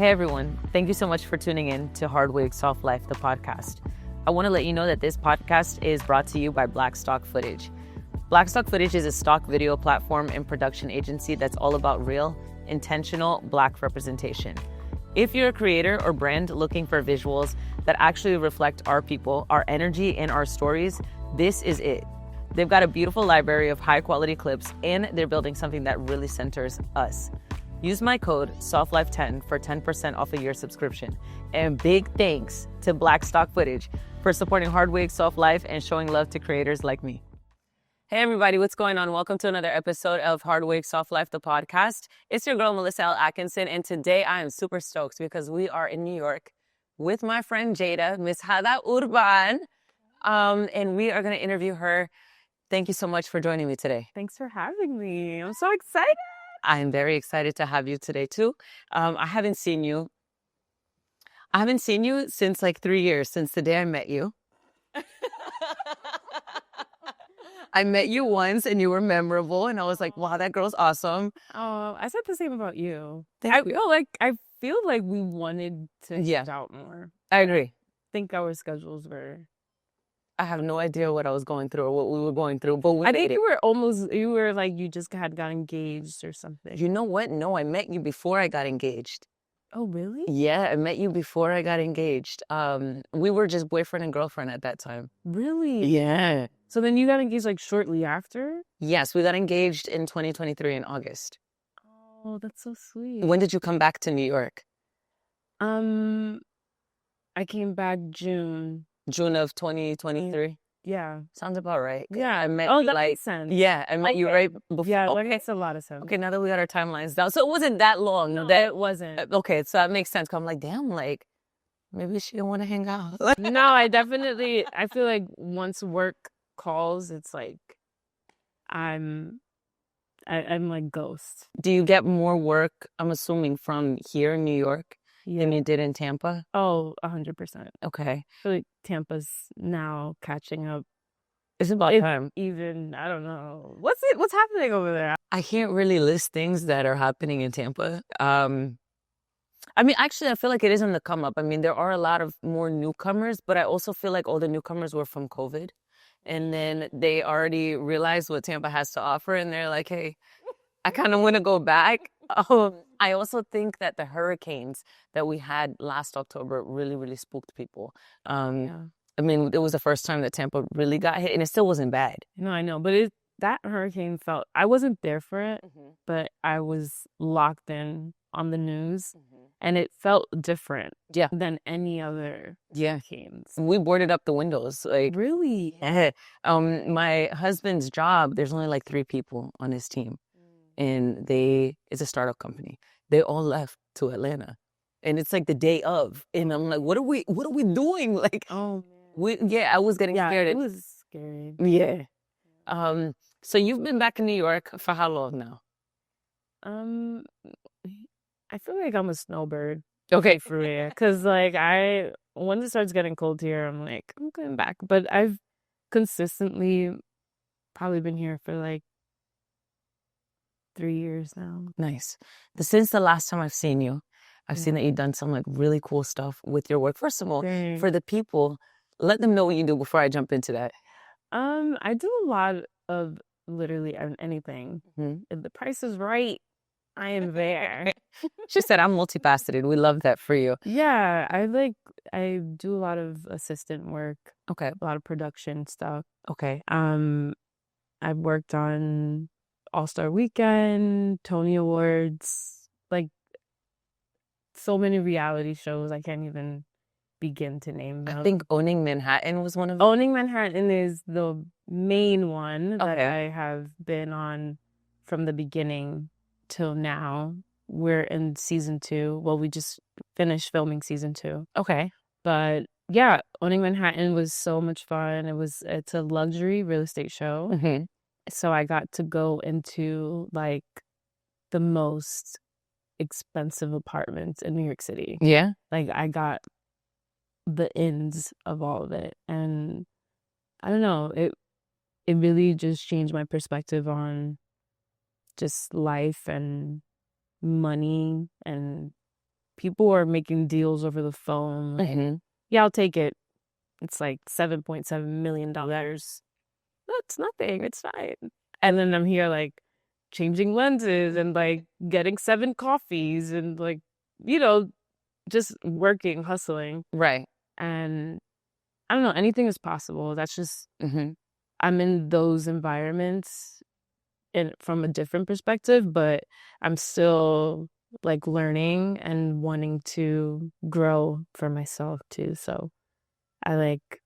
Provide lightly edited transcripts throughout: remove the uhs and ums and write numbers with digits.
Hey everyone, thank you so much for tuning in to Hard Wig Soft Life, the podcast. I want to let you know that this podcast is brought to you by Black Stock Footage. Black Stock Footage is a stock video platform and production agency that's all about real, intentional Black representation. If you're a creator or brand looking for visuals that actually reflect our people, our energy, and our stories, this is it. They've got a beautiful library of high quality clips, and they're building something that really centers us. Use my code SOFTLIFE10 for 10% off a year subscription. And big thanks to Black Stock Footage for supporting Hard Wig Soft Life and showing love to creators like me. Hey everybody, what's going on? Welcome to another episode of Hard Wig Soft Life, the podcast. It's your girl, Melissa L. Atkinson, and today I am super stoked because we are in New York with my friend Jada, Miss Jada Urban, and we are going to interview her. Thank you so much for joining me today. Thanks for having me. I'm so excited. I'm very excited to have you today too. I haven't seen you since like 3 years, since the day I met you. I met you once and you were memorable and I was like, wow, that girl's awesome. Oh, I said the same about you. Thank you. I feel like we wanted to hang out more. I agree. I think our schedules were... I have no idea what I was going through or what we were going through, but I think you were like, you just got engaged or something. You know what? No, I met you before I got engaged. Oh, really? Yeah, I met you before I got engaged. We were just boyfriend and girlfriend at that time. Really? Yeah. So then you got engaged like shortly after? Yes, we got engaged in 2023 in August. Oh, that's so sweet. When did you come back to New York? I came back June of 2023? Yeah. Sounds about right. Yeah. I met you that makes sense. Yeah, I met you right before. Yeah, that makes a lot of sense. Okay, now that we got our timelines down. So it wasn't that long. No, it wasn't. Okay, so that makes sense. 'Cause I'm like, damn, like, maybe she don't want to hang out. No, I feel like once work calls, it's like, I'm like ghost. Do you get more work, I'm assuming, from here in New York than you did in Tampa? Oh, 100%. Okay. I feel like Tampa's now catching up. It's about time. Even, I don't know. What's happening over there? I can't really list things that are happening in Tampa. I mean, actually, I feel like it is on the come up. I mean, there are a lot of more newcomers, but I also feel like all the newcomers were from COVID. And then they already realized what Tampa has to offer. And they're like, hey, I kind of want to go back. I also think that the hurricanes that we had last October really, really spooked people. I mean, it was the first time that Tampa really got hit, and it still wasn't bad. No, I know. But that hurricane I wasn't there for it, but I was locked in on the news, and it felt different than any other hurricanes. We boarded up the windows. Like, really? Yeah. My husband's job, there's only like 3 people on his team, and it's a startup company. They all left to Atlanta, and it's like the day of, and I'm like, what are we doing? Like, oh. I was getting scared. It was scary. Yeah. So you've been back in New York for how long now? I feel like I'm a snowbird. Okay. For real. Because like once it starts getting cold here, I'm like, I'm going back. But I've consistently probably been here for like 3 years now. Nice. Since the last time I've seen you, I've seen that you've done some like really cool stuff with your work. First of all, for the people, let them know what you do before I jump into that. I do a lot of literally anything. If the price is right, I am there. She said, I'm multifaceted. We love that for you. Yeah, I do a lot of assistant work. Okay. A lot of production stuff. Okay. I've worked on All-Star Weekend, Tony Awards, like so many reality shows. I can't even begin to name them. I think Owning Manhattan was one of them. Owning Manhattan is the main one that I have been on from the beginning till now. We're in season 2. Well, we just finished filming season 2. Okay. But yeah, Owning Manhattan was so much fun. It's a luxury real estate show. So I got to go into like the most expensive apartments in New York City. Yeah. Like I got the ends of all of it, and I don't know, it really just changed my perspective on just life and money and people are making deals over the phone. Like, yeah, I'll take it. It's like $7.7 million. That's nothing. It's fine. And then I'm here like changing lenses and like getting 7 coffees and like, just working, hustling. Right. And I don't know, anything is possible. That's just, I'm in those environments from a different perspective, but I'm still like learning and wanting to grow for myself too. So I like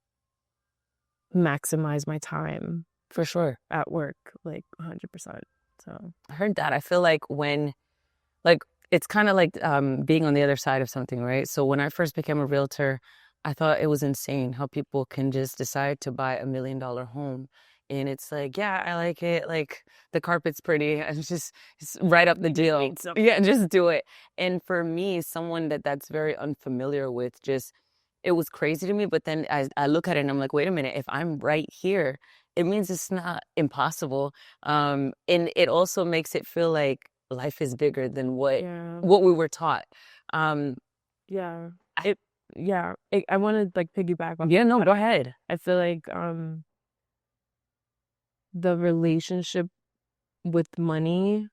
maximize my time For sure. at work, like 100%. So I heard that. I feel like like, it's kind of like being on the other side of something, right? So when I first became a realtor, I thought it was insane how people can just decide to buy $1 million home. And it's like, yeah, I like it. Like the carpet's pretty. And it's right up the deal. Yeah, just do it. And for me, someone that's very unfamiliar with, just, it was crazy to me. But then I look at it and I'm like, wait a minute, if I'm right here, it means it's not impossible. And it also makes it feel like life is bigger than what we were taught. I want to like piggyback on. Yeah, no, go ahead. I feel like the relationship with money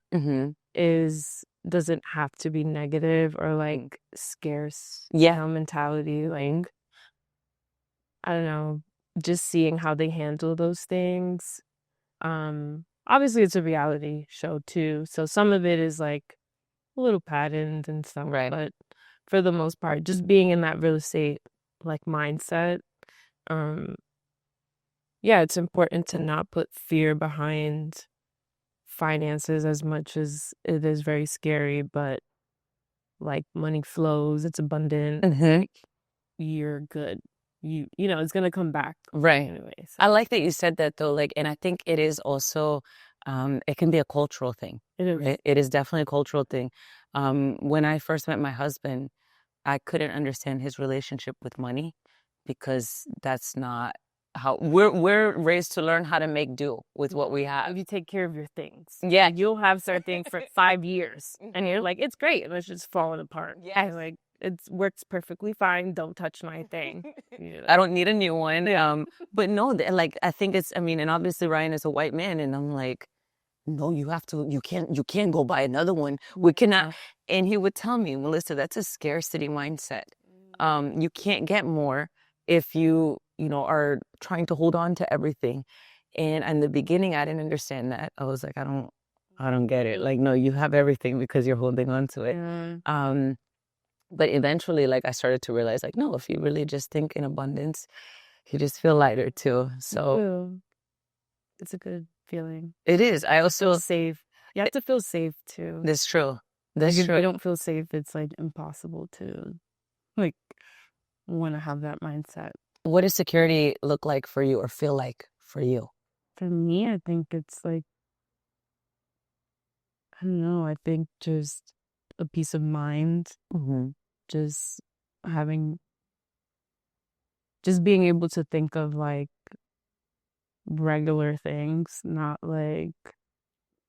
doesn't have to be negative or like scarce mentality. Like, I don't know, just seeing how they handle those things. Obviously it's a reality show too, so some of it is like a little patterned and stuff, right? But for the most part, just being in that real estate like mindset, it's important to not put fear behind finances as much as it is very scary, but like money flows, it's abundant, you're good. It's gonna come back. Right. Anyway, so. I like that you said that though, like, and I think it is also, it can be a cultural thing. It is. Right? It is definitely a cultural thing. When I first met my husband, I couldn't understand his relationship with money because that's not how we're raised to learn how to make do with what we have. If you take care of your things. Yeah. You'll have certain things for 5 years and you're like, it's great. And it's just falling apart. Yeah. Like, it works perfectly fine. Don't touch my thing. I don't need a new one. But no, like, I think it's, I mean, and obviously Ryan is a white man and I'm like, no, you can't go buy another one. We cannot. And he would tell me, Melissa, that's a scarcity mindset. You can't get more if you are trying to hold on to everything. And in the beginning, I didn't understand that. I was like, I don't get it. Like, no, you have everything because you're holding on to it. But eventually, like, I started to realize, like, no, if you really just think in abundance, you just feel lighter too. So it's a good feeling. It is. I also feel safe. You have to feel safe too. That's true. That's true. If you don't feel safe, it's like impossible to like want to have that mindset. What does security look like for you or feel like for you? For me, I think it's like, I don't know, I think just a peace of mind. Just being able to think of like regular things, not like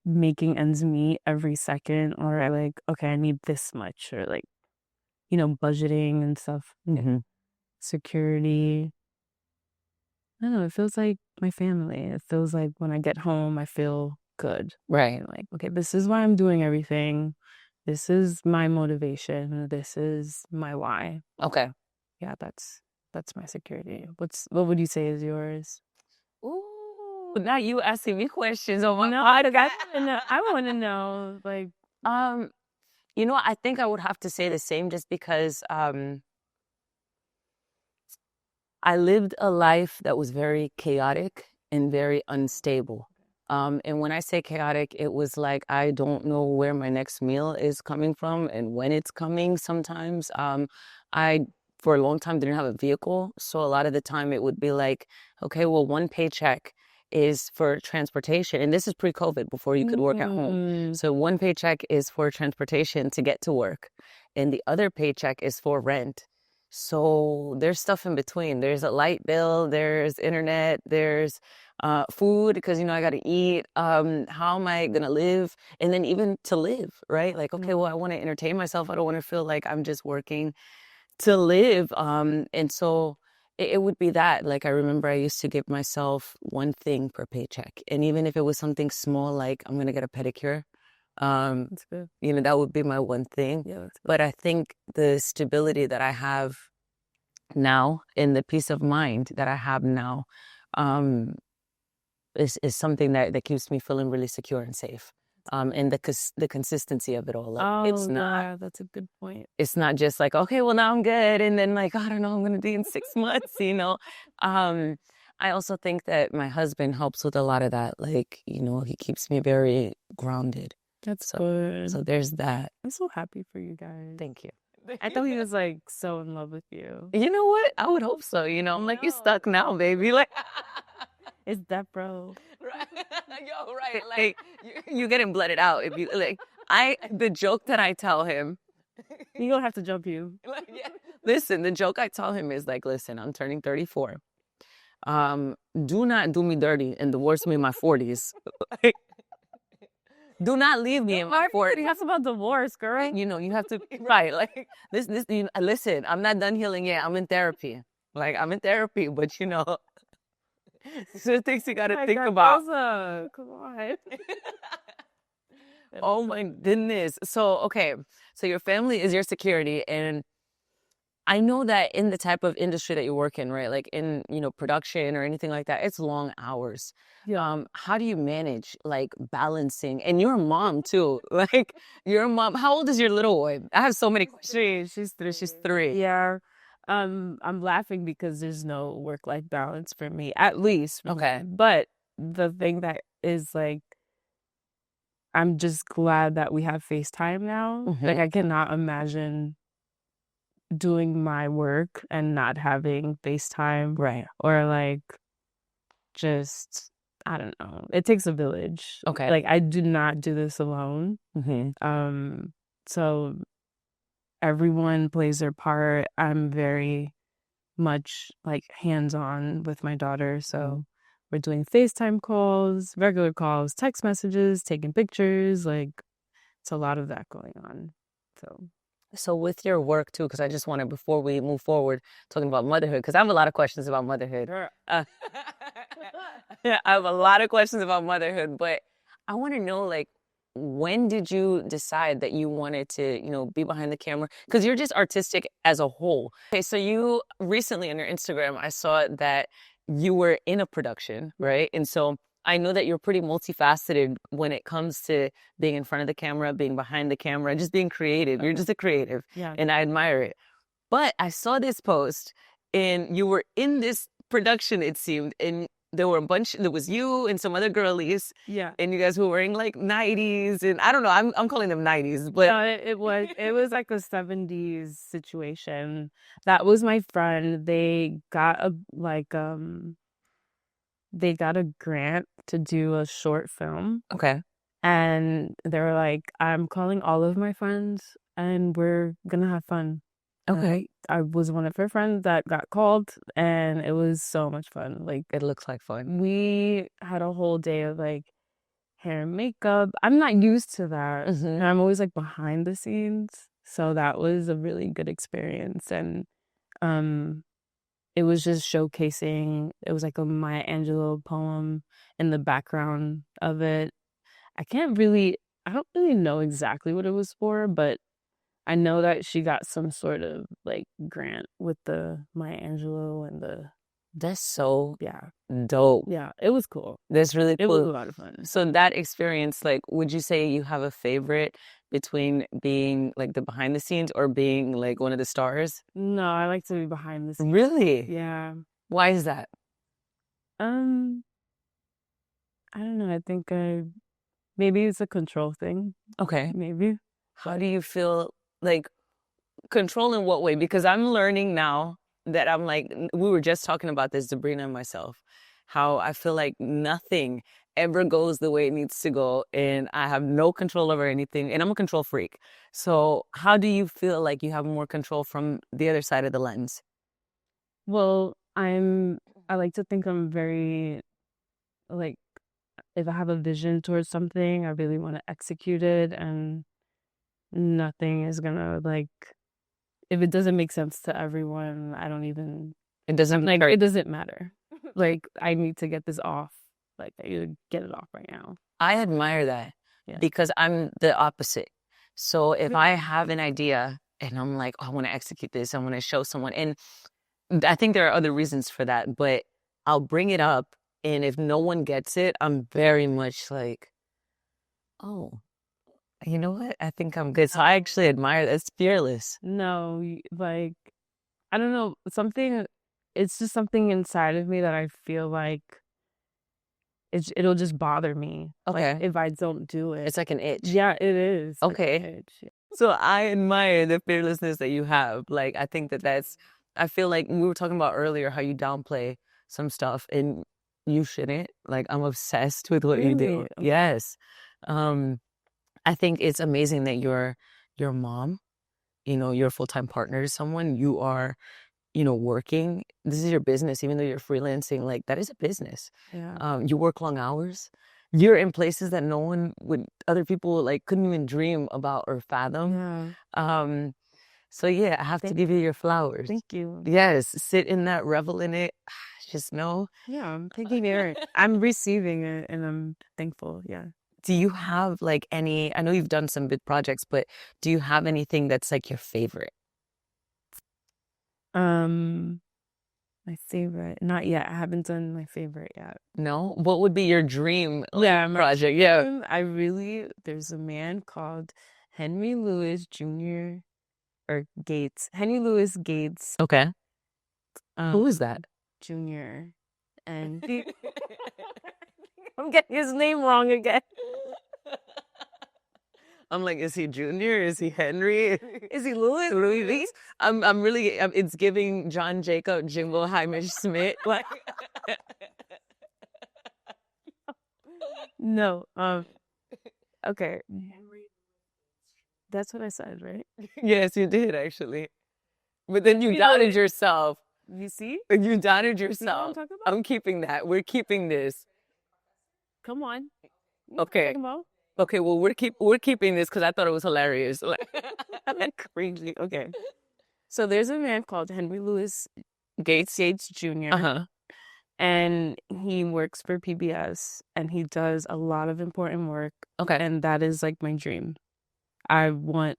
making ends meet every second or like, okay, I need this much or like, budgeting and stuff. Security. I don't know, it feels like my family. It feels like when I get home, I feel good. Right. Like, okay, this is why I'm doing everything. This is my motivation. This is my why. Okay. Yeah, that's my security. What would you say is yours? Ooh, now you asking me questions on my podcast. I want to know, like, I think I would have to say the same just because I lived a life that was very chaotic and very unstable. And when I say chaotic, it was like, I don't know where my next meal is coming from and when it's coming sometimes. I, for a long time, didn't have a vehicle. So a lot of the time it would be like, okay, well, one paycheck is for transportation. And this is pre-COVID, before you could work at home. So one paycheck is for transportation to get to work. And the other paycheck is for rent. So there's stuff in between. There's a light bill, there's internet, there's food, because I got to eat. How am I gonna live? And then even to live, right? Like, okay, well, I want to entertain myself. I don't want to feel like I'm just working to live. And so it would be that. Like, I remember I used to give myself one thing per paycheck, and even if it was something small, like I'm gonna get a pedicure. That's good. That would be my one thing. Yeah, that's good. But I think the stability that I have now and the peace of mind that I have now, um, is something that keeps me feeling really secure and safe. And the consistency of it all. Like, it's not. Yeah, that's a good point. It's not just like, okay, well now I'm good, and then like, I don't know, I'm gonna be in 6 months. I also think that my husband helps with a lot of that. Like, he keeps me very grounded. That's So good. there's that. I'm so happy for you guys. Thank you. I thought he was like so in love with you. You know what? I would hope so. I'm like, you're stuck now, baby. Like, It's that, bro. right. Yo, right. Like, you getting blooded out if you like. The joke that I tell him. He gonna have to jump you. Yeah. Listen, the joke I tell him is like, listen, I'm turning 34. Do not do me dirty and divorce me in my 40s. Do not leave me in my 40s. That's about divorce, girl. You have to, right? Like, listen, I'm not done healing yet. I'm in therapy. Like, I'm in therapy, but so things you gotta think about. Elsa, come on. Oh my goodness. So, okay. So your family is your security, and I know that in the type of industry that you work in, right? Like in, production or anything like that, it's long hours. Yeah. How do you manage like balancing? And you're a mom too. Like, you're a mom. How old is your little boy? I have so many questions. She's 3. She's 3. Yeah. I'm laughing because there's no work-life balance for me, at least. Okay. But the thing that is like, I'm just glad that we have FaceTime now. Mhm. Like, I cannot imagine doing my work and not having FaceTime. Right. Or like, just, I don't know. It takes a village. Okay. Like, I do not do this alone. Mm-hmm. So everyone plays their part. I'm very much like hands-on with my daughter. So we're doing FaceTime calls, regular calls, text messages, taking pictures. Like, it's a lot of that going on. So with your work too, because I just wanted, before we move forward, talking about motherhood, because I have a lot of questions about motherhood. Yeah, I have a lot of questions about motherhood, but I want to know, like, when did you decide that you wanted to, be behind the camera? Because you're just artistic as a whole. Okay, so you recently on your Instagram, I saw that you were in a production, right? And so I know that you're pretty multifaceted when it comes to being in front of the camera, being behind the camera, just being creative. You're just a creative, Yeah. and I admire it. But I saw this post, and you were in this production, it seemed, and there was you and some other girlies. Yeah. And you guys were wearing like 90s, and I don't know, I'm calling them 90s, but No, it was like a 70s situation. That was my friend. They got a grant to do a short film. okay. And they were like, I'm calling all of my friends and we're gonna have fun. Okay. I was one of her friends that got called, and it was so much fun. Like, It looks like fun. we had a whole day of like hair and makeup. I'm not used to that. Mhm. And I'm always like behind the scenes. So that was a really good experience. And it was just showcasing, it was like a Maya Angelou poem in the background of it. I don't really know exactly what it was for, but I know that she got some sort of like grant with the Maya Angelou and That's so yeah. dope. Yeah, it was cool. That's really It was a cool. lot of fun. So that experience, like, would you say you have a favorite between being like the behind the scenes or being like one of the stars? No, I like to be behind the scenes. Really? Yeah. Why is that? I don't know. I think maybe it's a control thing. Okay. Maybe. How do you feel, like, control in what way? Because I'm learning now that I'm like, we were just talking about this, Sabrina and myself, how I feel like nothing ever goes the way it needs to go, and I have no control over anything, and I'm a control freak. So how do you feel like you have more control from the other side of the lens? Well, I like to think I'm very like, if I have a vision towards something, I really want to execute it, and nothing is gonna, like, if it doesn't make sense to everyone, I don't even, It doesn't like, matter. it doesn't matter. Like, I need to get this off. Like, I need to get it off right now. I admire that Yeah. because I'm the opposite. So if I have an idea and I'm like, oh, I want to execute this, I want to show someone, and I think there are other reasons for that, but I'll bring it up, and if no one gets it, I'm very much like, oh, you know what? I think I'm good. So I actually admire that. It's fearless. No, like, I don't know, it's just something inside of me that I feel like it'll just bother me. Okay. Like, if I don't do it. It's like an itch. Yeah, it is. Okay. Like an itch. Yeah. So I admire the fearlessness that you have. Like, I think I feel like we were talking about earlier how you downplay some stuff, and you shouldn't. Like, I'm obsessed with what you do. Really? Okay. Yes. I think it's amazing that your mom, your full-time partner is someone you are, working. This is your business, even though you're freelancing, like that is a business. Yeah. You work long hours. You're in places that other people like couldn't even dream about or fathom. Yeah. So yeah, I have to give you your flowers. Thank you. Yes, sit in that, revel in it. Just know. Yeah, I'm taking it. I'm receiving it, and I'm thankful. Yeah. Do you have like I know you've done some big projects, but do you have anything that's like your favorite? My favorite. Not yet. I haven't done my favorite yet. No? What would be your dream Yeah, project? Yeah. There's a man called Henry Louis Jr. or Gates. Henry Louis Gates. Okay. Who is that? Jr. And I'm getting his name wrong again. I'm like, is he Junior? Is he Henry? Is he Louis? Louis? I'm really. It's giving John Jacob, Jimbo, Hamish Smith. Like, no. Okay. That's what I said, right? yes, you did actually. But then you doubted yourself. You see? You doubted See what I'm yourself. talking about? I'm keeping that. We're keeping this. Come on. You know what I'm Okay. talking about? Okay. Well, we're keeping this because I thought it was hilarious. I'm crazy. Okay. So there's a man called Henry Louis Gates. Jr. Uh-huh. And he works for PBS, and he does a lot of important work. Okay. And that is like my dream. I want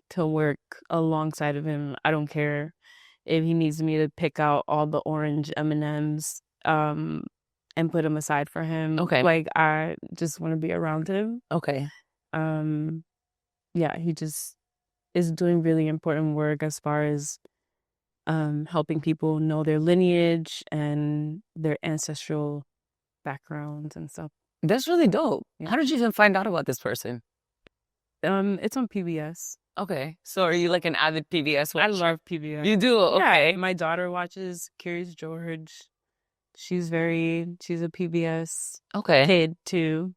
to work alongside of him. I don't care if he needs me to pick out all the orange M&Ms and put them aside for him. Okay. Like, I just want to be around him. Okay. Yeah, he just is doing really important work as far as helping people know their lineage and their ancestral backgrounds and stuff. That's really dope. Yeah. How did you even find out about this person? It's on PBS. Okay. So are you like an avid PBS watcher? I love PBS. You do? Okay. Yeah, my daughter watches Curious George. She's a PBS kid too.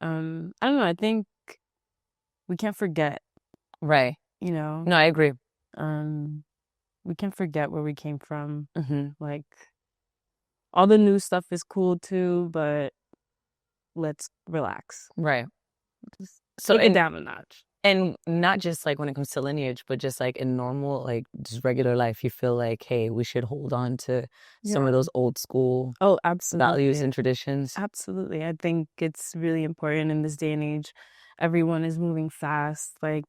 I don't know. I think we can't forget. Right. No, I agree. We can't forget where we came from. Mm-hmm. Like, all the new stuff is cool too, but let's relax. Right. Just So take it down a notch. And not just like when it comes to lineage, but just like in normal, like just regular life, you feel like, hey, we should hold on to some of those old school values and traditions. Absolutely. I think it's really important in this day and age. Everyone is moving fast. Like,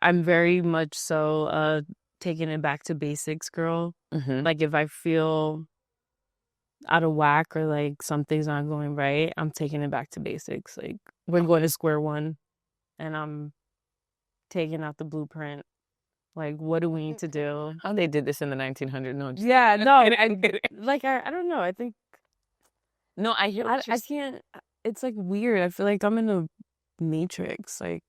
I'm very much so taking it back to basics, girl. Mm-hmm. Like, if I feel out of whack or like something's not going right, I'm taking it back to basics. Like, we're going to square one, and I'm taking out the blueprint. Like, what do we need to do? How they did this in the 1900s? No, Yeah, no, I don't know. I think no, I hear. I can't. It's like weird. I feel like I'm in a matrix. Like,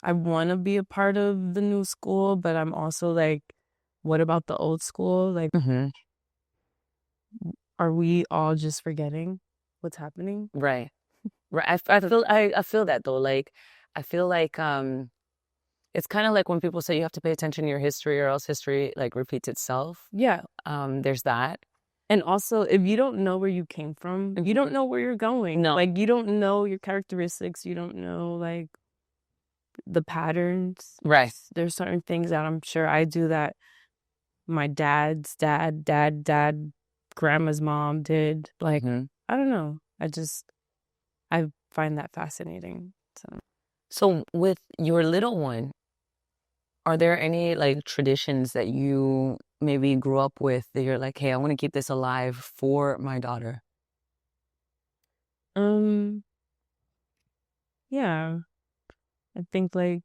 I want to be a part of the new school, but I'm also like, what about the old school? Like, are we all just forgetting what's happening? Right. Right. I feel that though. Like, I feel like it's kind of like when people say you have to pay attention to your history or else history like repeats itself. Yeah. There's that. And also, if you don't know where you came from, you don't know where you're going. No. Like, you don't know your characteristics. You don't know, like, the patterns. Right. There's certain things that I'm sure I do that my dad's dad, grandma's mom did. Like, I don't know. I find that fascinating. So with your little one, are there any like traditions that you maybe grew up with that you're like, hey, I want to keep this alive for my daughter? Yeah. I think like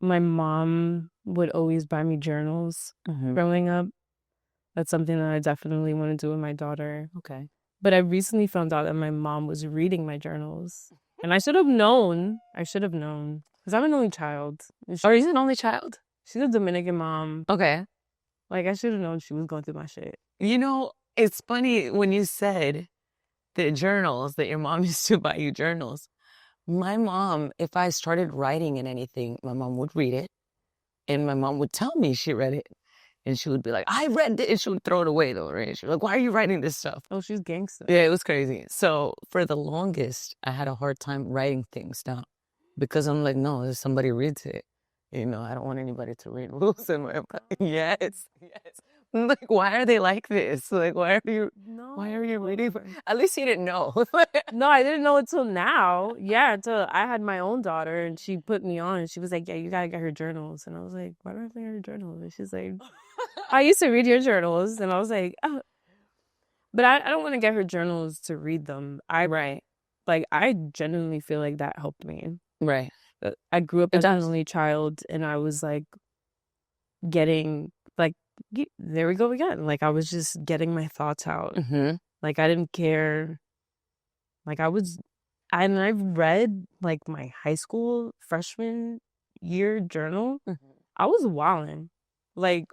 my mom would always buy me journals growing up. That's something that I definitely want to do with my daughter. Okay. But I recently found out that my mom was reading my journals. And I should have known. Because I'm an only child. Are you an only child? She's a Dominican mom. Okay. Like, I should have known she was going through my shit. You know, it's funny when you said the journals, that your mom used to buy you journals. My mom, if I started writing in anything, my mom would read it. And my mom would tell me she read it. And she would be like, I read it. And she would throw it away though, right? She was like, why are you writing this stuff? Oh, she's gangster. Yeah, it was crazy. So for the longest, I had a hard time writing things down because I'm like, no, if somebody reads it, you know, I don't want anybody to read rules in my yes, yes. I'm like, why are they like this? Like, why are you reading? At least you didn't know. No, I didn't know until now. Yeah, until I had my own daughter and she put me on and she was like, yeah, you gotta get her journals. And I was like, why do I have to get her journals? And she's like, I used to read your journals. And I was like, oh. But I don't want to get her journals to read them. Right. Like, I genuinely feel like that helped me. Right. I grew up as an only child and I was like getting, like, there we go again. Like, I was just getting my thoughts out. Like, I didn't care. Like, I read like my high school freshman year journal. I was wilding. Like,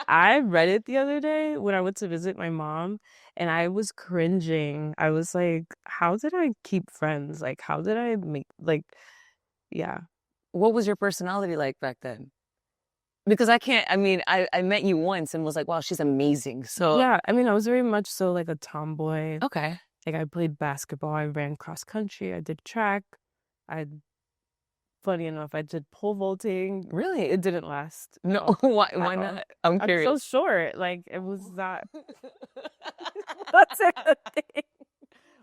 I read it the other day when I went to visit my mom and I was cringing. I was like, how did I keep friends? Like, how did I make, like, yeah. What was your personality like back then? Because I met you once and was like, wow, she's amazing. So yeah, I mean, I was very much so like a tomboy. Okay. Like, I played basketball, I ran cross country, I did track. Funny enough, I did pole vaulting. Really? It didn't last. No, why not? I'm curious. I'm so short. Like, it was that. That's a thing.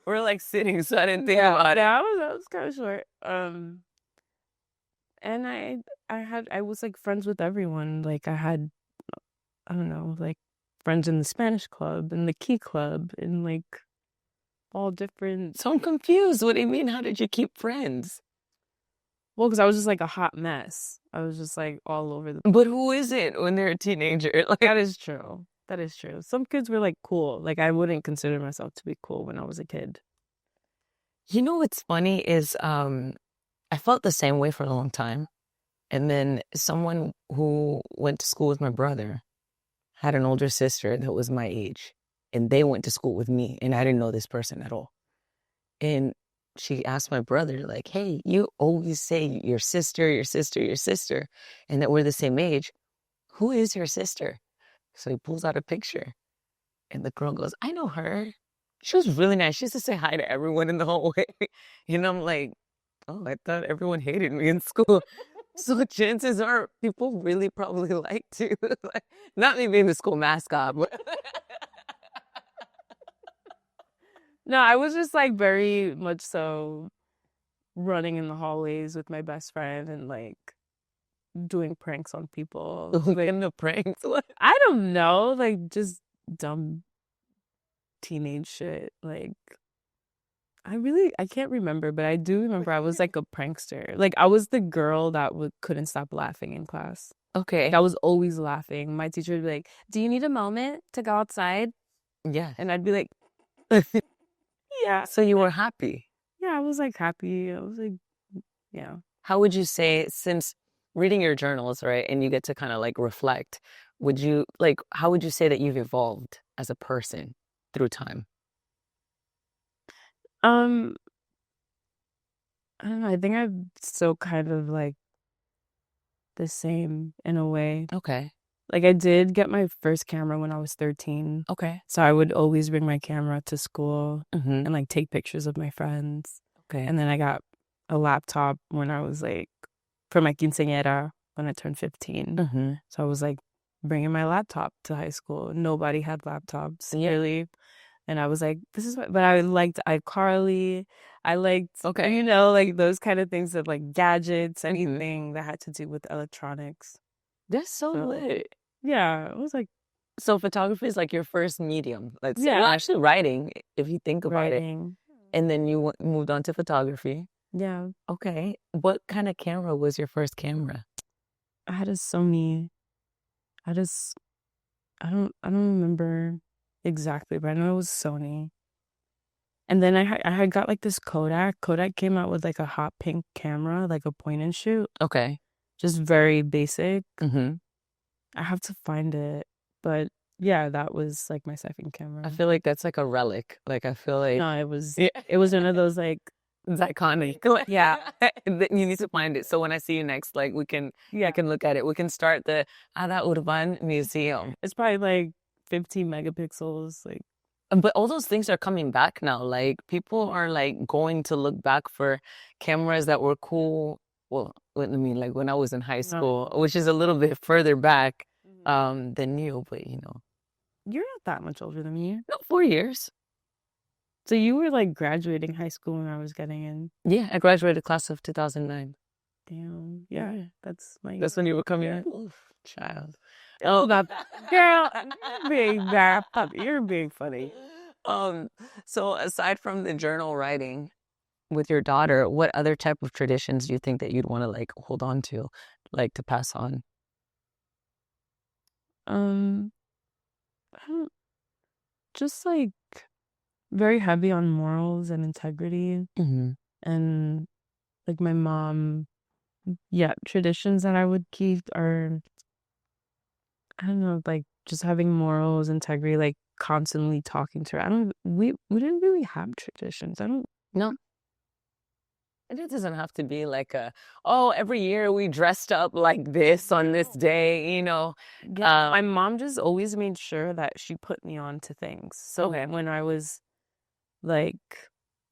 We're like sitting, so I didn't think about it. Yeah, I was kind of short. And I was like friends with everyone. Like, I had, I don't know, like friends in the Spanish club and the Key club and like all different. So I'm confused. What do you mean? How did you keep friends? Well, because I was just like a hot mess. I was just like all over the. But who isn't when they're a teenager? Like, that is true. That is true. Some kids were like cool. Like, I wouldn't consider myself to be cool when I was a kid. You know what's funny is I felt the same way for a long time. And then someone who went to school with my brother had an older sister that was my age. And they went to school with me. And I didn't know this person at all. And she asked my brother, like, hey, you always say your sister, your sister, your sister, and that we're the same age. Who is your sister? So he pulls out a picture. And the girl goes, I know her. She was really nice. She used to say hi to everyone in the hallway. And I'm like, oh, I thought everyone hated me in school. So chances are people really probably liked you. Like, not me being the school mascot, but no, I was just like very much so running in the hallways with my best friend and like doing pranks on people. Like, in the pranks. I don't know, like just dumb teenage shit. Like, I can't remember, but I do remember I was like a prankster. Like, I was the girl that couldn't stop laughing in class. Okay. Like, I was always laughing. My teacher would be like, do you need a moment to go outside? Yeah. And I'd be like, yeah. So you were happy? Yeah, I was like happy. I was like, yeah. How would you say, since reading your journals, right, and you get to kind of like reflect, how would you say that you've evolved as a person through time? I don't know. I think I'm still kind of like the same in a way. Okay. Like, I did get my first camera when I was 13. Okay. So I would always bring my camera to school Mm-hmm. and like take pictures of my friends. Okay. And then I got a laptop when I was like, for my quinceañera when I turned 15. Mm-hmm. So I was like bringing my laptop to high school. Nobody had laptops, Yeah. really. And I was like, this is what, but I liked iCarly. I liked, Okay. you know, like those kind of things of like gadgets, Mm-hmm. anything that had to do with electronics. That's so So, lit. yeah, it was like So photography is like your first medium. Let's say. Yeah. Well, actually, writing, if you think about it. writing. And then you moved on to photography. Yeah, Okay. What kind of camera was your first camera? I had a Sony. I just, I don't remember exactly, but I know it was Sony. And then I had got like this Kodak. Kodak came out with like a hot pink camera, like a point and shoot, Okay. just very basic. Mm-hmm. I have to find it, but yeah, that was like my second camera. I feel like that's like a relic. Like I feel like No, it was Yeah. it was one of those like it's iconic. Yeah. You need to find it. So when I see you next, like I yeah, can look at it. We can start the Ada Urban Museum. it's probably like 15 megapixels. Like But all those things are coming back now. Like people are like going to look back for cameras that were cool. Well, I mean, like when I was in high school, which is a little bit further back than you, but you know, you're not that much older than me. no, 4 years. So you were like graduating high school when I was getting in. Yeah, I graduated class of 2009. Damn. Yeah, that's my. That's when you were coming Yeah. in. Oof, child. Oh, that girl, you're being that puppy. You're being funny. So aside from the journal writing with your daughter, what other type of traditions do you think that you'd want to like hold on to, like to pass on? I don't, just like very heavy on morals and integrity, Mm-hmm. and like my mom. Yeah, traditions that I would keep are, I don't know, like just having morals, integrity, like constantly talking to her. We didn't really have traditions. I don't. No. And it doesn't have to be like every year we dressed up like this on this day, you know. Yeah, my mom just always made sure that she put me on to things. So Okay. when I was like,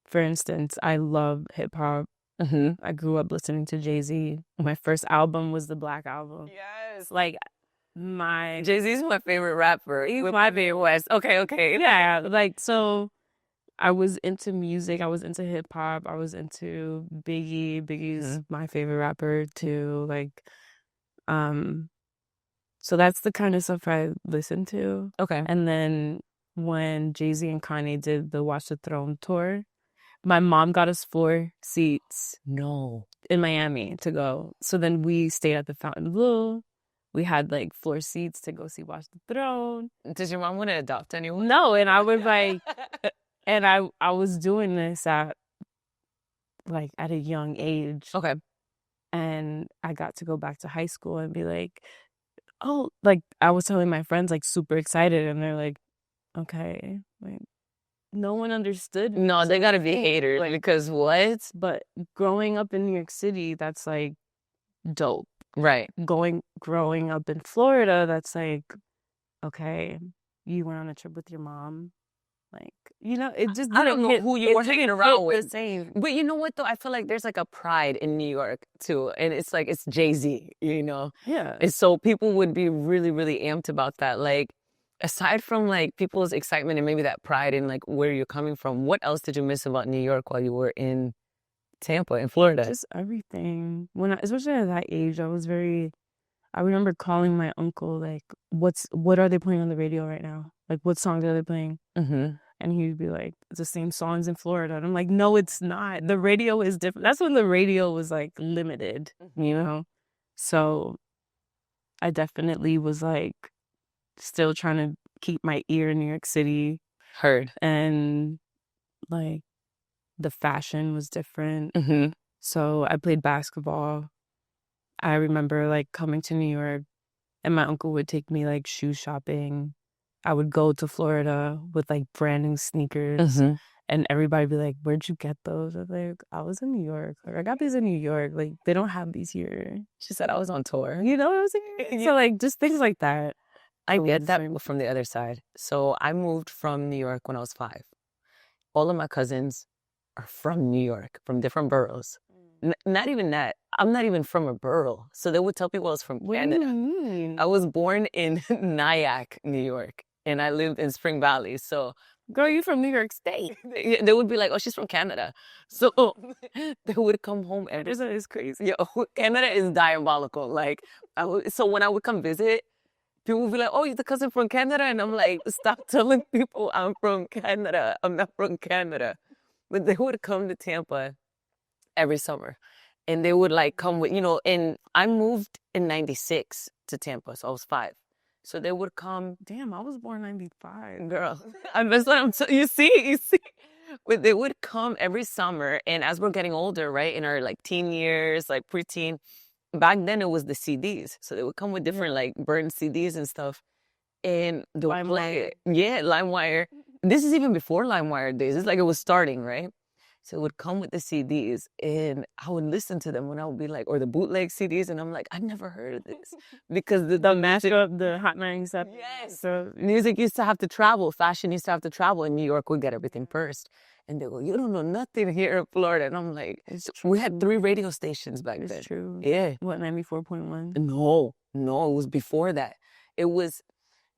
for instance, I love hip hop. Mm-hmm. I grew up listening to Jay-Z. My first album was the Black Album. Yes. Like my Jay-Z's my favorite rapper. He's my favorite West. Okay. yeah, like so I was into music. I was into hip hop. I was into Biggie. Biggie's my favorite rapper too. Like, so that's the kind of stuff I listen to. Okay. And then when Jay-Z and Kanye did the Watch the Throne tour, my mom got us 4 seats No. in Miami to go. So then we stayed at the Fontainebleau. We had like 4 seats to go see Watch the Throne. Does your mom want to adopt anyone? No, and I was like, and I was doing this at a young age. Okay. And I got to go back to high school and be like, oh, like I was telling my friends like super excited, and they're like, okay, like no one understood. No, they gotta be haters because what? But growing up in New York City, that's like dope. Right. Growing up in Florida, that's like, okay, you went on a trip with your mom. Like, you know, it just I don't know who you were hanging around with. The same. But you know what though? I feel like there's like a pride in New York too. And it's like it's Jay-Z, you know? Yeah. And so people would be really, really amped about that. Like aside from like people's excitement and maybe that pride in like where you're coming from, what else did you miss about New York while you were in Tampa, in Florida? Just everything. Especially at that age, I remember calling my uncle, like, what are they playing on the radio right now? Like, what songs are they playing? Mm-hmm. And he'd be like, it's the same songs in Florida. And I'm like, no, it's not. The radio is different. That's when the radio was like limited, you know? So I definitely was like still trying to keep my ear in New York City. Heard. And like the fashion was different. Mm-hmm. So I played basketball. I remember like coming to New York, and my uncle would take me like shoe shopping. I would go to Florida with like brand new sneakers, And everybody be like, "Where'd you get those?" I was like, "I was in New York. Like, I got these in New York. Like, they don't have these here." She said I was on tour. You know what I'm saying? So like, just things like that. I get that from the other side. So I moved from New York when I was 5. All of my cousins are from New York, from different boroughs. Not even that. I'm not even from a borough. So they would tell people I was from Canada. What do you mean? I was born in Nyack, New York, and I lived in Spring Valley. So, girl, you from New York State? They would be like, "Oh, she's from Canada." So they would come home and it's crazy. Yo, Canada is diabolical. Like, so when I would come visit, people would be like, "Oh, you're the cousin from Canada," and I'm like, "Stop telling people I'm from Canada. I'm not from Canada." But they would come to Tampa every summer, and they would like come with, and I moved in '96 to Tampa, so I was 5. So they would come. Damn, I was born 95. Girl, that's what you see. But they would come every summer, and as we're getting older, right, in our like teen years, like preteen, back then it was the CDs. So they would come with different like burned CDs and stuff. And they would play, LimeWire. This is even before LimeWire days. It's like it was starting, right? So it would come with the CDs, and I would listen to them when I would be like, or the bootleg CDs, and I'm like, I never heard of this. Because the mashup, the Hot 97. Yes. So music used to have to travel. Fashion used to have to travel. In New York, we get everything first. And they go, "You don't know nothing here in Florida." And I'm like, we had 3 radio stations back then. It's true. Yeah. What, 94.1? No, it was before that. It was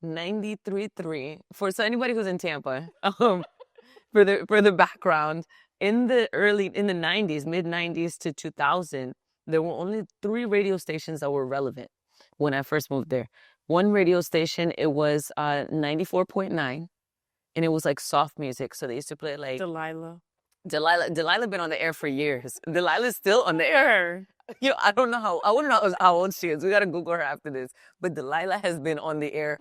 93.3. So anybody who's in Tampa, for the background, in the 90s, mid 90s to 2000, there were only 3 radio stations that were relevant when I first moved there. One radio station, it was 94.9, and it was like soft music. So they used to play like Delilah been on the air for years. Delilah's still on the air. I don't know I wouldn't know how old she is. We gotta Google her after this. But Delilah has been on the air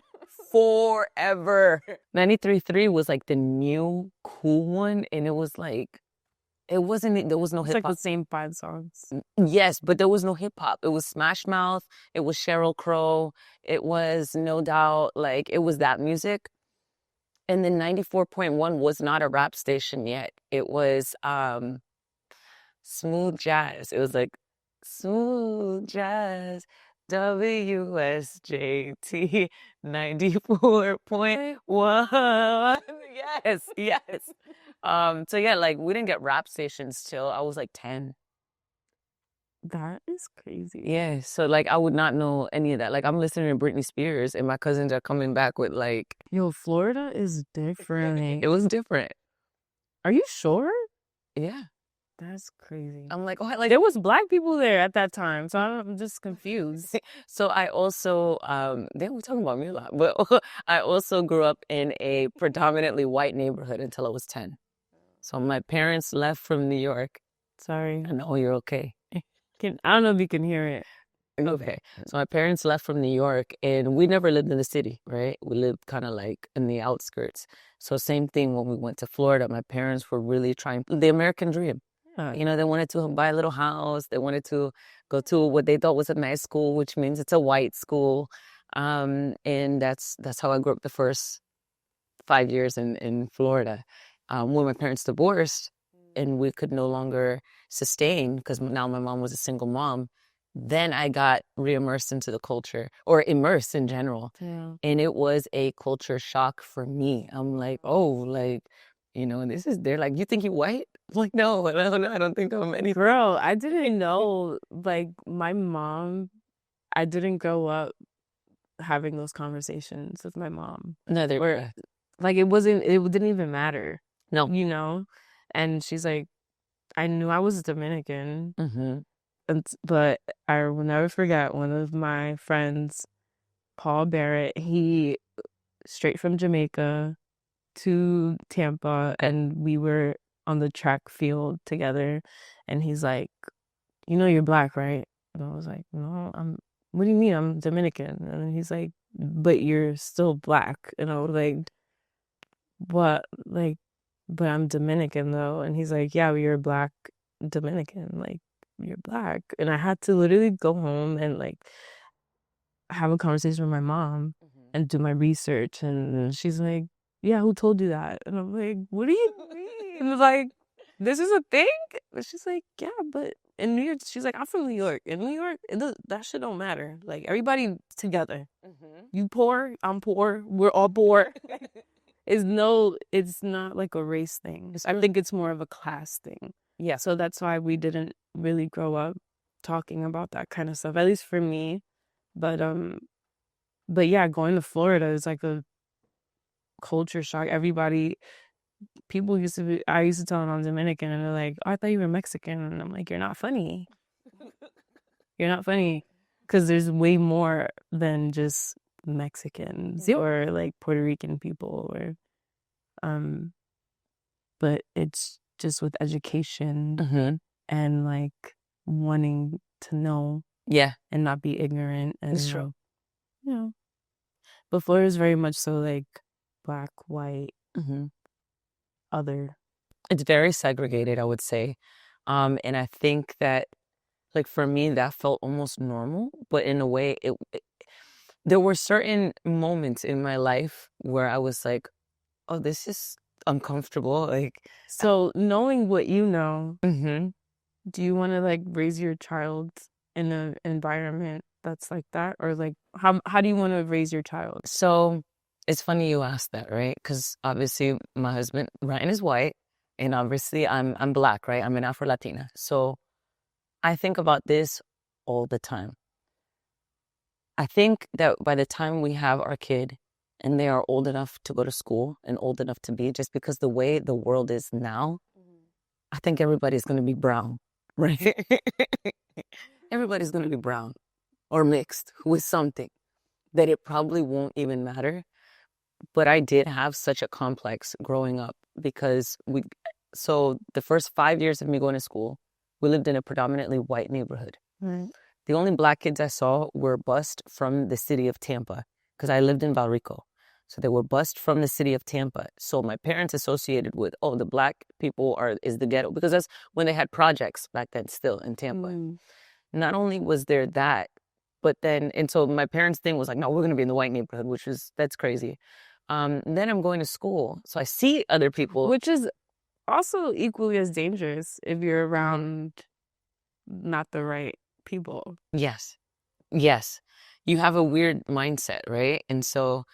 forever. 93.3 was like the new cool one, and it was like, there was no hip hop. It's like the same 5 songs. Yes, but there was no hip hop. It was Smash Mouth. It was Sheryl Crow. It was No Doubt. Like, it was that music. And then 94.1 was not a rap station yet. It was smooth jazz. It was like smooth jazz. WSJT 94.1. Yes. So yeah, like we didn't get rap stations till I was like 10. That is crazy. Yeah, so like I would not know any of that. Like I'm listening to Britney Spears, and my cousins are coming back with like, yo, Florida is different. It was different. Are you sure? Yeah. That's crazy. I'm like, oh, like there was Black people there at that time, so I'm just confused. So I also, they were talking about me a lot, but I also grew up in a predominantly white neighborhood until I was 10. So my parents left from New York. Sorry. I know you're okay. I don't know if you can hear it. Okay. So my parents left from New York, and we never lived in the city, right? We lived kind of like in the outskirts. So same thing when we went to Florida. My parents were really trying the American dream. They wanted to buy a little house. They wanted to go to what they thought was a nice school, which means it's a white school. And that's how I grew up the first 5 years in Florida. When my parents divorced and we could no longer sustain, because now my mom was a single mom, then I got re-immersed into the culture, or immersed in general. Yeah. And it was a culture shock for me. I'm like, oh, like, they're like, "You think you're white?" I'm like, no, I don't think I'm anything. Girl, I didn't know, like, my mom, I didn't grow up having those conversations with my mom. No, they were. Like, it didn't even matter. No. And she's like, I knew I was Dominican. Mm-hmm. But I will never forget one of my friends, Paul Barrett, he straight from Jamaica to Tampa, and we were on the track field together, and he's like, "You're Black, right?" And I was like, "No, what do you mean? I'm Dominican." And he's like, "But you're still Black." And I was like, "What? Like, but I'm Dominican though." And he's like, "Yeah, you're Black Dominican, like you're Black." And I had to literally go home and like have a conversation with my mom and do my research, and she's like, "Yeah, who told you that?" And I'm like, "What do you mean?" And was like, this is a thing? And she's like, yeah, but in New York, she's like, I'm from New York. In New York, that shit don't matter. Like, everybody together. You poor, I'm poor, we're all poor. It's not like a race thing. I think it's more of a class thing. Yeah. So that's why we didn't really grow up talking about that kind of stuff, at least for me. But yeah, going to Florida is like a culture shock. People I used to tell them I'm Dominican, and they're like, oh, I thought you were Mexican. And I'm like, you're not funny. You're not funny. Because there's way more than just Mexicans or like Puerto Rican people but it's just with education and like wanting to know and not be ignorant. And It's true. But Florida is very much so like black, white, other. It's very segregated, I would say. And I think that, like, for me, that felt almost normal, but in a way, there were certain moments in my life where I was like, oh, this is uncomfortable. Like, so knowing what you know, do you want to like raise your child in an environment that's like that? Or like, how do you want to raise your child? So it's funny you asked that, right? Because obviously my husband, Ryan, is white, and obviously I'm black, right? I'm an Afro-Latina. So I think about this all the time. I think that by the time we have our kid and they are old enough to go to school and old enough to be, just because the way the world is now, I think everybody's going to be brown, right? Everybody's going to be brown or mixed with something that it probably won't even matter. But I did have such a complex growing up because so the first 5 years of me going to school, we lived in a predominantly white neighborhood. Right. The only black kids I saw were bused from the city of Tampa because I lived in Valrico. So they were bused from the city of Tampa. So my parents associated with, oh, the black people is the ghetto, because that's when they had projects back then still in Tampa. Not only was there that, but then, and so my parents' thing was like, no, we're going to be in the white neighborhood, that's crazy. Then I'm going to school. So I see other people. Which is also equally as dangerous if you're around not the right people. Yes. You have a weird mindset, right? And so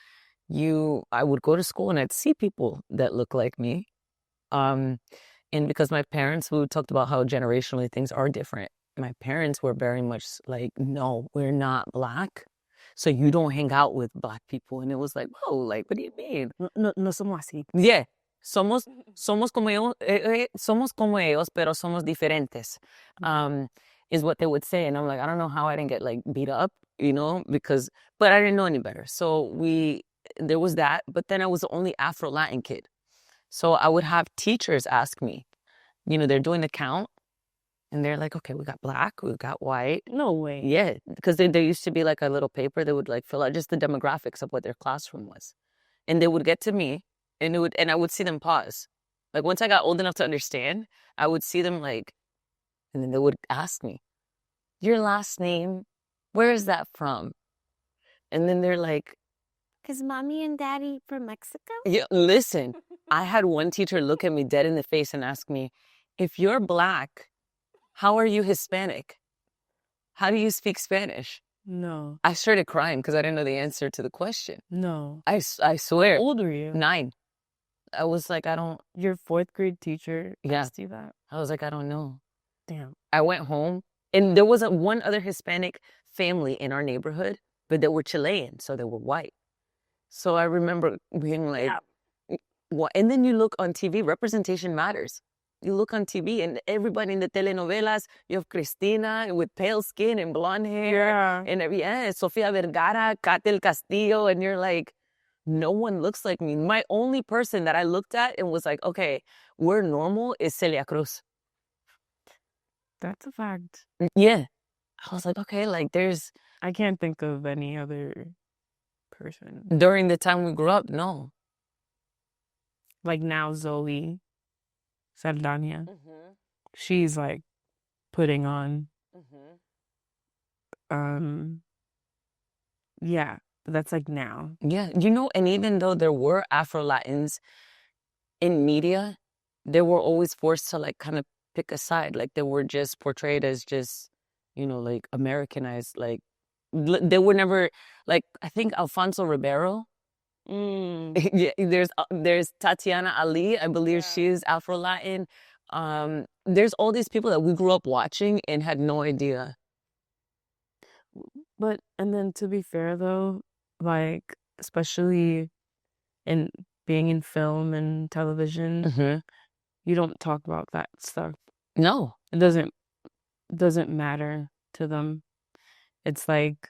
I would go to school and I'd see people that look like me. And because my parents, we talked about how generationally things are different. My parents were very much like, no, we're not black, so you don't hang out with black people. And it was like, whoa, like, what do you mean? No somos así. Yeah. Somos como ellos, pero somos diferentes, is what they would say. And I'm like, I don't know how I didn't get like beat up, but I didn't know any better. So there was that, but then I was the only Afro-Latin kid. So I would have teachers ask me, they're doing the count and they're like, okay, we got black, we got white. No way. Yeah, because there used to be like a little paper that would like fill out just the demographics of what their classroom was. And they would get to me and I would see them pause. Like once I got old enough to understand, I would see them like, and then they would ask me, your last name, where is that from? And then they're like, is mommy and daddy from Mexico? Yeah, listen, I had one teacher look at me dead in the face and ask me, if you're black, how are you Hispanic? How do you speak Spanish? No. I started crying because I didn't know the answer to the question. No. I swear. How old were you? 9. I was like, Your 4th grade teacher asked you that? I was like, I don't know. Damn. I went home and there wasn't one other Hispanic family in our neighborhood, but they were Chilean, so they were white. So I remember being like, what? And then you look on TV, representation matters. You look on TV and everybody in the telenovelas, you have Cristina with pale skin and blonde hair. And Sofia Vergara, Kate del Castillo. And you're like, no one looks like me. My only person that I looked at and was like, okay, we're normal is Celia Cruz. That's a fact. Yeah. I was like, okay, like I can't think of any other person. During the time we grew up, no. Like now Zoe Saldana, she's like putting on. Yeah, that's like now. Yeah, and even though there were Afro-Latins in media, they were always forced to like kind of pick a side. Like they were just portrayed as just, like Americanized. Like they were never like, I think Alfonso Ribeiro. Yeah, there's Tatiana Ali. I believe she's Afro-Latin. There's all these people that we grew up watching and had no idea. But, and then to be fair though, like, especially in being in film and television, you don't talk about that stuff. No. It doesn't matter to them. It's like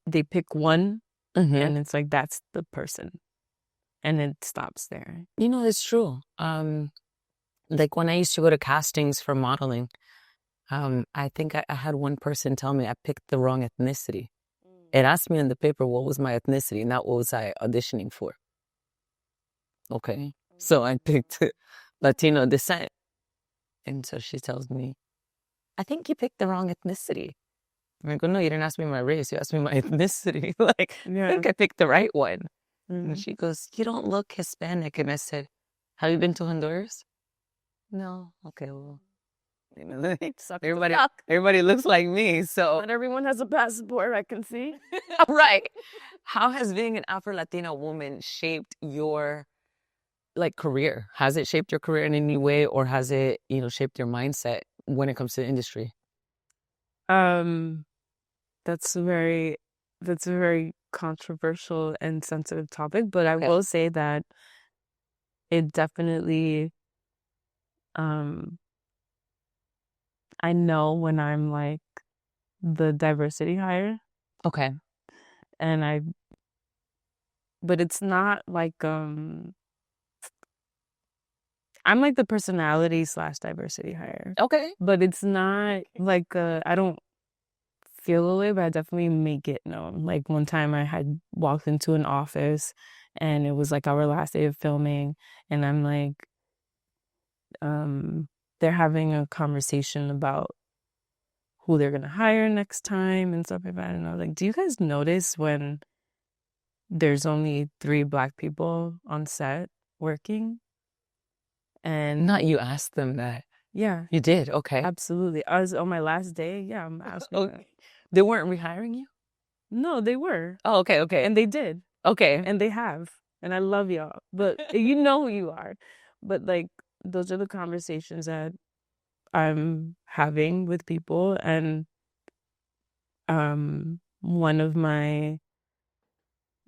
they pick one and it's like that's the person. And it stops there. It's true. Like when I used to go to castings for modeling, I think I had one person tell me I picked the wrong ethnicity. It asked me in the paper what was my ethnicity, not what was I auditioning for. Okay. So I picked Latino descent. And so she tells me, I think you picked the wrong ethnicity. I go, no, you didn't ask me my race. You asked me my ethnicity. Like, I think I picked the right one. And she goes, you don't look Hispanic. And I said, have you been to Honduras? No. Okay, well, everybody looks like me. So not everyone has a passport, I can see. Right. How has being an Afro-Latina woman shaped your career? Has it shaped your career in any way, or has it, shaped your mindset when it comes to the industry? That's a very controversial and sensitive topic, but I will say that it definitely, I know when I'm like the diversity hire. Okay. But it's not like, I'm like the personality / diversity hire. Okay. But it's not like, I don't feel a way, but I definitely make it known. Like one time I had walked into an office and it was like our last day of filming and I'm like, they're having a conversation about who they're gonna hire next time and stuff like that. And I was like, do you guys notice when there's only 3 Black people on set working? And Not you asked them that. Yeah. You did? Okay. Absolutely. I was on my last day. Yeah, I'm asking that. They weren't rehiring you? No, they were. Oh, okay. And they did. Okay. And they have. And I love y'all. But you know who you are. But like, those are the conversations that I'm having with people. And one of my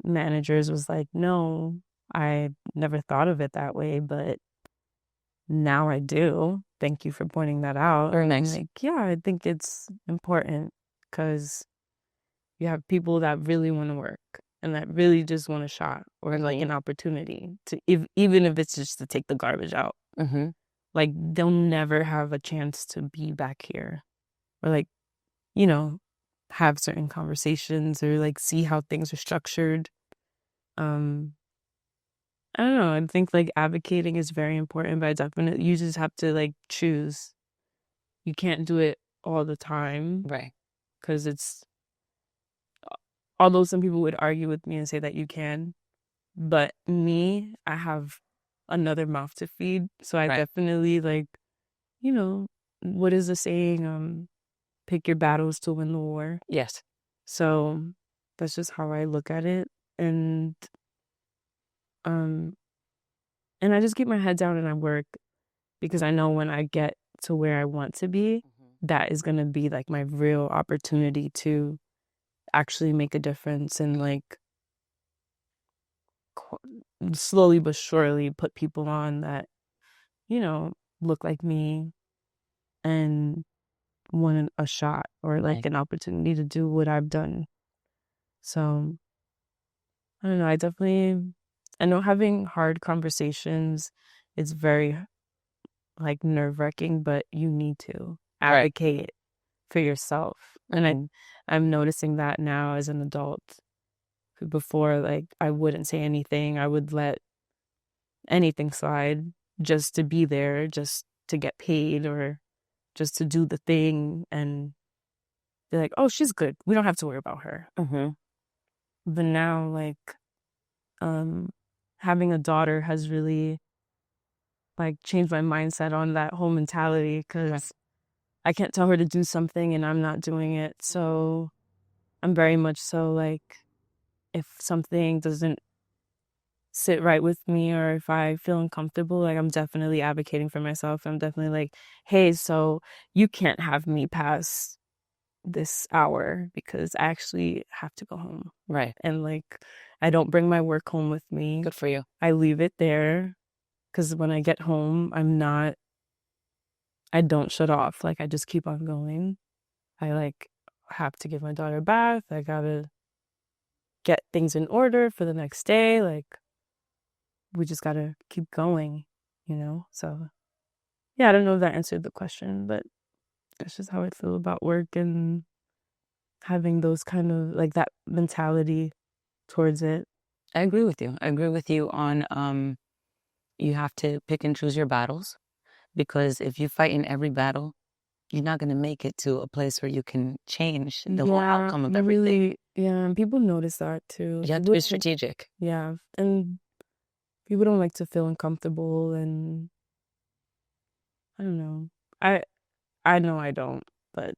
managers was like, no, I never thought of it that way, but now I do. Thank you for pointing that out. Very nice. Like, yeah, I think it's important because you have people that really want to work and that really just want a shot or like an opportunity to, even if it's just to take the garbage out. Like they'll never have a chance to be back here or like, have certain conversations or like see how things are structured. I don't know. I think like advocating is very important, but definitely you just have to like choose. You can't do it all the time. Right. Because although some people would argue with me and say that you can, but me, I have another mouth to feed. So I definitely like, what is the saying? Pick your battles to win the war. Yes. So that's just how I look at it. And I just keep my head down and I work because I know when I get to where I want to be, that is going to be like my real opportunity to actually make a difference and like slowly but surely put people on that, look like me and want a shot or like an opportunity to do what I've done. So I don't know. I know having hard conversations is very like nerve-wracking, but you need to advocate for yourself. And I'm noticing that now as an adult. Before, like, I wouldn't say anything. I would let anything slide just to be there, just to get paid or just to do the thing. And they're like, oh, she's good. We don't have to worry about her. But now, like, having a daughter has really like change my mindset on that whole mentality, because I can't tell her to do something and I'm not doing it. So I'm very much so like, if something doesn't sit right with me, or if I feel uncomfortable, like I'm definitely advocating for myself. I'm definitely like, hey, so you can't have me past this hour because I actually have to go home. Right. And like, I don't bring my work home with me. Good for you. I leave it there, because when I get home, I don't shut off. Like, I just keep on going. I like have to give my daughter a bath. I gotta get things in order for the next day. Like, we just gotta keep going, you know? So, yeah, I don't know if that answered the question, but that's just how I feel about work and having those kind of, like, that mentality towards it. I agree with you. I agree with you on you have to pick and choose your battles, because if you fight in every battle, you're not going to make it to a place where you can change the whole outcome of everything. Really, yeah, and people notice that too. You have to be strategic. Yeah, and people don't like to feel uncomfortable, and I don't know. I know I don't, but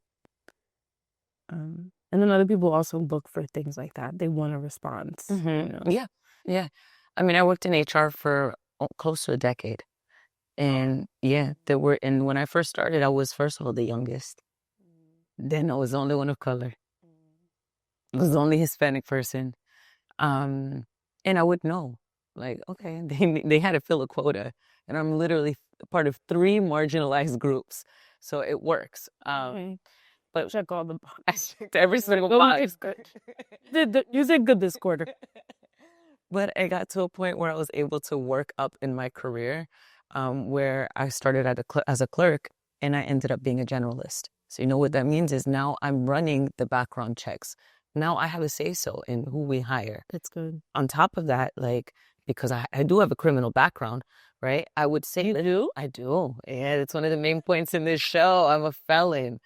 and then other people also look for things like that. They want a response. You know? Yeah, yeah. I mean, I worked in HR for close to a decade, and yeah, and when I first started, I was first of all the youngest. Then I was the only one of color. I was the only Hispanic person. And I would know, like, okay, they had to fill a quota, and I'm literally part of 3 marginalized groups, so it works. But check all the I checked every single box. You did good this quarter. But I got to a point where I was able to work up in my career, where I started as a clerk, and I ended up being a generalist. So you know what that means is now I'm running the background checks. Now I have a say-so in who we hire. That's good. On top of that, like, because I do have a criminal background, right? I would say You do? I do. Yeah, it's one of the main points in this show. I'm a felon.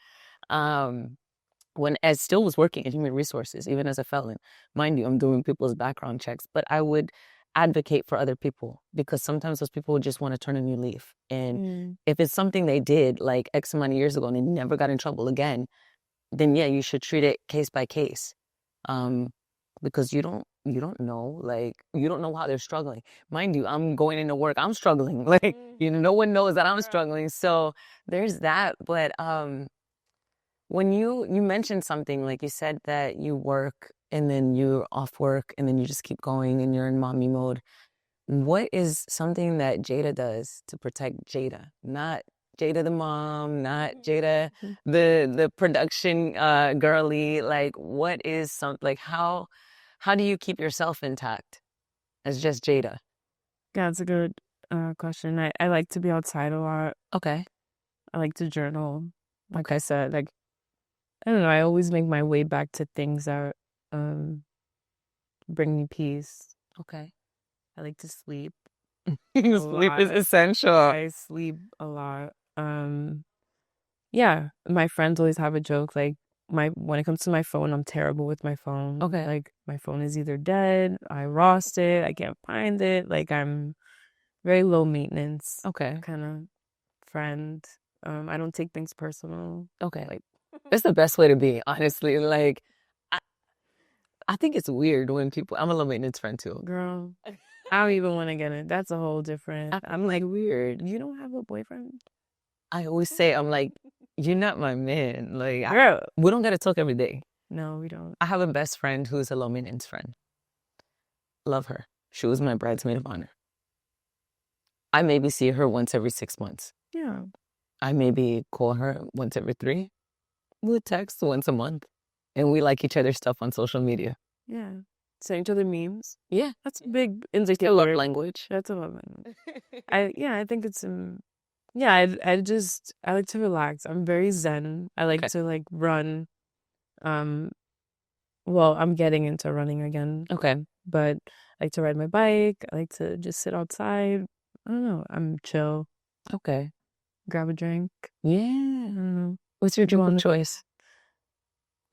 When I still was working in human resources, even as a felon, mind you, I'm doing people's background checks, but I would advocate for other people, because sometimes those people would just want to turn a new leaf. And if it's something they did like X amount of years ago and they never got in trouble again, then yeah, you should treat it case by case. Because you don't know, like, you don't know how they're struggling. Mind you, I'm going into work, I'm struggling. Like, you know, no one knows that I'm struggling. So there's that. But when you mentioned something, like you said that you work and then you're off work and then you just keep going and you're in mommy mode. What is something that Jada does to protect Jada? Not Jada the mom, not Jada the production girly. Like, what is how do you keep yourself intact as just Jada? Yeah, it's a good question. I like to be outside a lot. Okay. I like to journal. Like I said, like, I don't know, I always make my way back to things that bring me peace. Okay. I like to sleep. Sleep is essential. I sleep a lot. Yeah, my friends always have a joke, like, when it comes to my phone, I'm terrible with my phone. Okay. Like, my phone is either dead, I lost it, I can't find it. Like, I'm very low maintenance. Okay. Kind of friend. I don't take things personal. Okay. Like, that's the best way to be, honestly. Like, I think it's weird when people, I'm a low maintenance friend too. Girl, I don't even want to get it. That's a whole different. I'm like, weird. You don't have a boyfriend? I always say, I'm like, you're not my man. Like, Girl. We don't got to talk every day. No, we don't. I have a best friend who's a low maintenance friend. Love her. She was my bridesmaid of honor. I maybe see her once every 6 months. Yeah. I maybe call her once every 3. We'll text once a month. And we like each other's stuff on social media. Yeah. Send each other memes. Yeah. That's a big indicator. Love language. That's a love language. I think it's yeah, I like to relax. I'm very zen. I like to like run. Well, I'm getting into running again. Okay. But I like to ride my bike. I like to just sit outside. I don't know. I'm chill. Okay. Grab a drink. Yeah. I don't know. What's your drink of choice?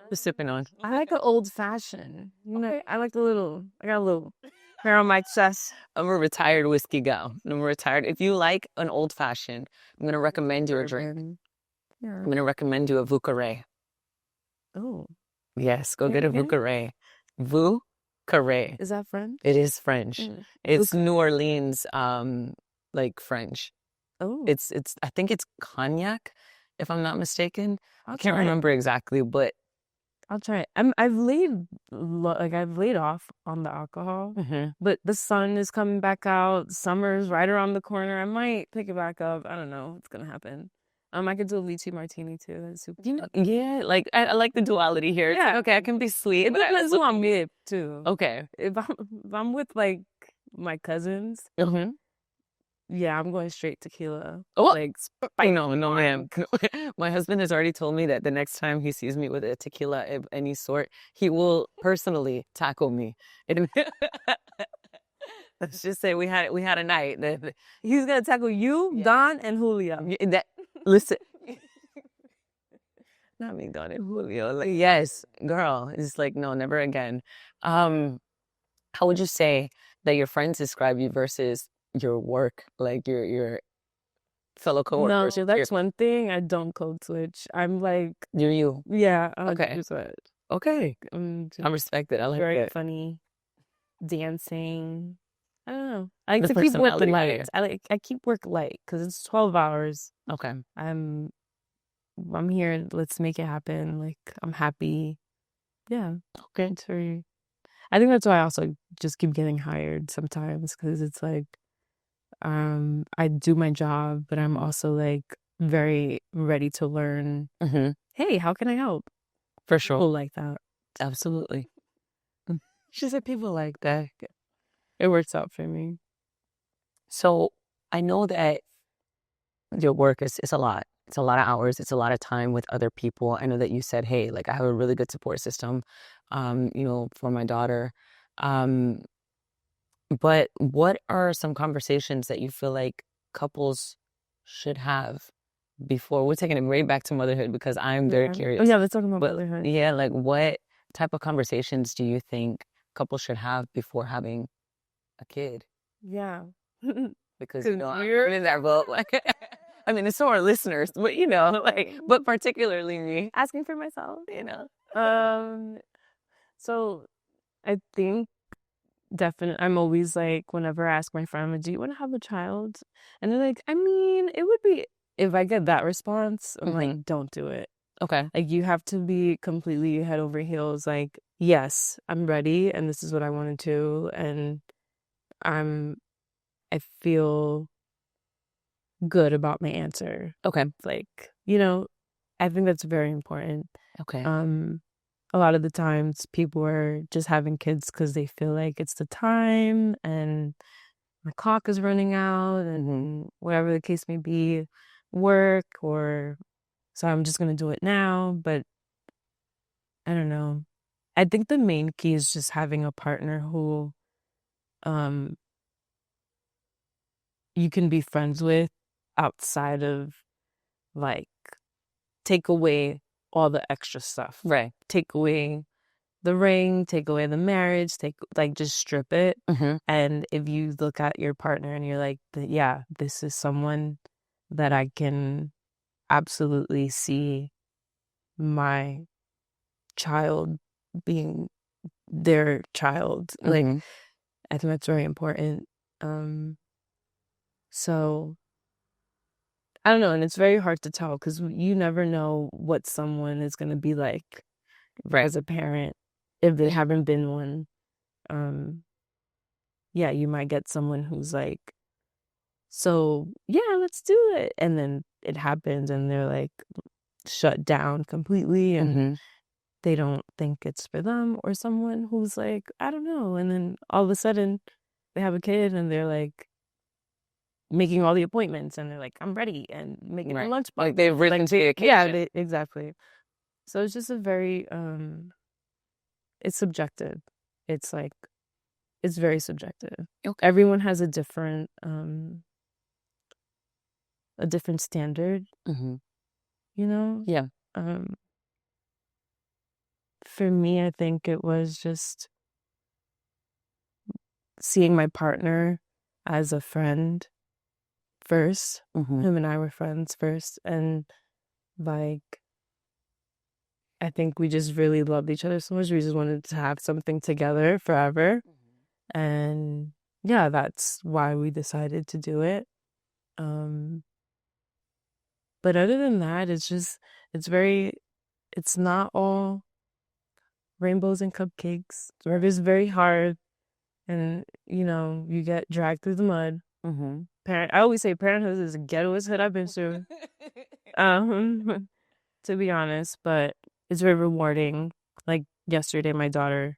What's sipping on? I like an old fashioned. You know, I got a little. Hair on my chest. I'm a retired whiskey gal. I'm retired. If you like an old fashioned, I'm gonna recommend you a drink. Yeah. I'm gonna recommend you a Vucare. Oh, Yes, go Yeah, get a yeah. Vucare. Vucare. is that French? It is French. Mm. It's Vuc- New Orleans, like French. Oh, It's I think it's cognac, if I'm not mistaken. I I'll can't try it. remember exactly, but I'll try it. I've laid off on the alcohol, but the sun is coming back out. Summer's right around the corner. I might pick it back up. I don't know what's gonna happen. I could do a lychee martini too. That's super. you know, yeah, like I like the duality here. It's like, Yeah. okay, I can be sweet, It but I depends also who I'm with too. okay. If I'm with like my cousins, yeah, I'm going straight tequila. Oh, Like no, ma'am. My husband has already told me that the next time he sees me with a tequila of any sort, he will personally tackle me. Let's just say we had a night that he's gonna tackle you, Don, and Julia. that listen. Not me, Don and Julio. Like, yes, girl. It's like, no, never again. How would you say that your friends describe you versus your work, like your fellow No, coworkers? that's one thing. I don't code switch. I'm like, You're you. yeah, Okay. 100%. Okay. I'm I respect it. I like very it. funny, dancing. I don't know. I like The to keep work personality light. higher. I keep work light because it's 12 hours. Okay. I'm here. Let's make it happen. Like I'm happy. Yeah. Okay. It's very. I think that's why I also just keep getting hired sometimes because it's like, I do my job, but I'm also like very ready to learn. Hey, how can I help? For sure. People like that. Absolutely. She said people like that. It works out for me. So I know that your work is a lot. It's a lot of hours. It's a lot of time with other people. I know that you said, hey, like I have a really good support system, for my daughter. But what are some conversations that you feel like couples should have before? We're taking it way back to motherhood because I'm very curious. Oh yeah, let's talk about But motherhood. yeah, like what type of conversations do you think couples should have before having a kid? Yeah. Because Because I'm we're in that boat. Like, I mean, it's so our listeners, but but particularly me, asking for myself. So I think definitely I'm always like whenever I ask my friend, do you want to have a child? And they're like, I mean, it would be if I get that response, I'm like, don't do it. Okay. Like you have to be completely head over heels, like, yes, I'm ready and this is what I want to do. And I feel good about my answer. Okay. Like, I think that's very important. Okay. A lot of the times people are just having kids because they feel like it's the time and the clock is running out and whatever the case may be, work or so I'm just going to do it now. But I don't know. I think the main key is just having a partner who you can be friends with outside of like take away all the extra stuff. Right. Take away the ring, take away the marriage, just strip it. And if you look at your partner and you're like, yeah, this is someone that I can absolutely see my child being their child. Like, I think that's very important. So I don't know. And it's very hard to tell because you never know what someone is going to be like as a parent if they haven't been one. Yeah, you might get someone who's like, so yeah, let's do it. And then it happens and they're like shut down completely and they don't think it's for them, or someone who's like, I don't know. And then all of a sudden they have a kid and they're like making all the appointments and they're like, I'm ready and making a lunch box. Like they've risen to the occasion. Yeah, exactly. So it's just a very, it's subjective. It's like, it's very subjective. Okay. Everyone has a different standard, Yeah. For me, I think it was just seeing my partner as a friend first. Him and I were friends first, and like I think we just really loved each other so much. We just wanted to have something together forever. And yeah, that's why we decided to do it. But other than that, it's not all rainbows and cupcakes. It is very hard, and you get dragged through the mud. I always say parenthood is the ghettoest hood I've been through. To be honest, but it's very rewarding. Like yesterday, my daughter,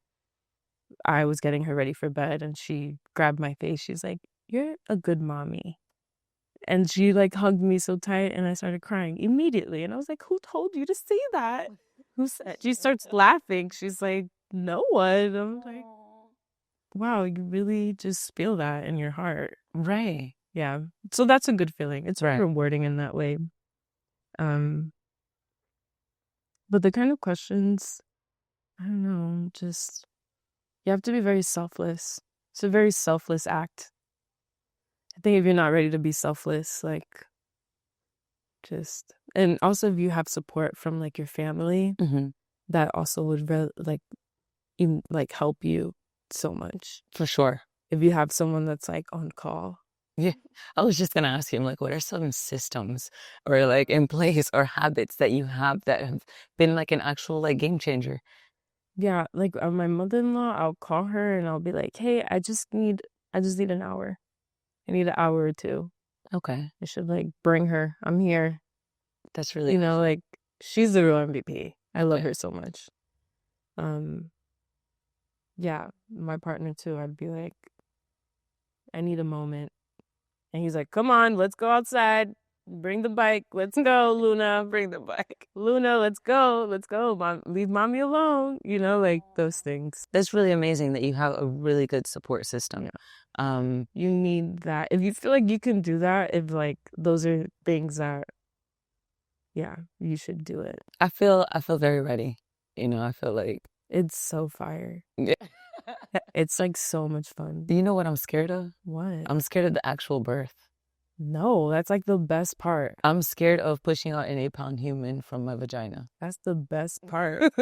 I was getting her ready for bed, and she grabbed my face. She's like, "You're a good mommy." And she like hugged me so tight, and I started crying immediately. And I was like, "Who told you to say that?" Who said? She starts laughing. She's like, "No one." I'm like, "Wow, you really just feel that in your heart." Right. Yeah. So that's a good feeling. It's rewarding in that way. But the kind of questions, I don't know, just you have to be very selfless. It's a very selfless act. I think if you're not ready to be selfless, like and also if you have support from like your family, that also would help you so much. For sure. If you have someone that's like on call. Yeah. I was just going to ask you, like, what are some systems or like in place or habits that you have that have been like an actual like game changer? Yeah. Like my mother-in-law, I'll call her and I'll be like, "Hey, I just need an hour. I need an hour or two. Okay. I should like bring her. I'm here." That's really, like she's the real MVP. I love her so much. Yeah, my partner too. I'd be like, "I need a moment." And he's like, "Come on, let's go outside. Bring the bike. Let's go, Luna. Bring the bike. Luna, let's go. Let's go. Mom, leave mommy alone." Like those things. that's really amazing that you have a really good support system. Yeah. You need that. If you feel like you can do that, if like those are things that, yeah, you should do it. I feel very ready. I feel like it's so fire. Yeah. It's like so much fun. Do you know what I'm scared of? What? I'm scared of the actual birth. No, that's like the best part. I'm scared of pushing out an 8-pound human from my vagina. That's the best part.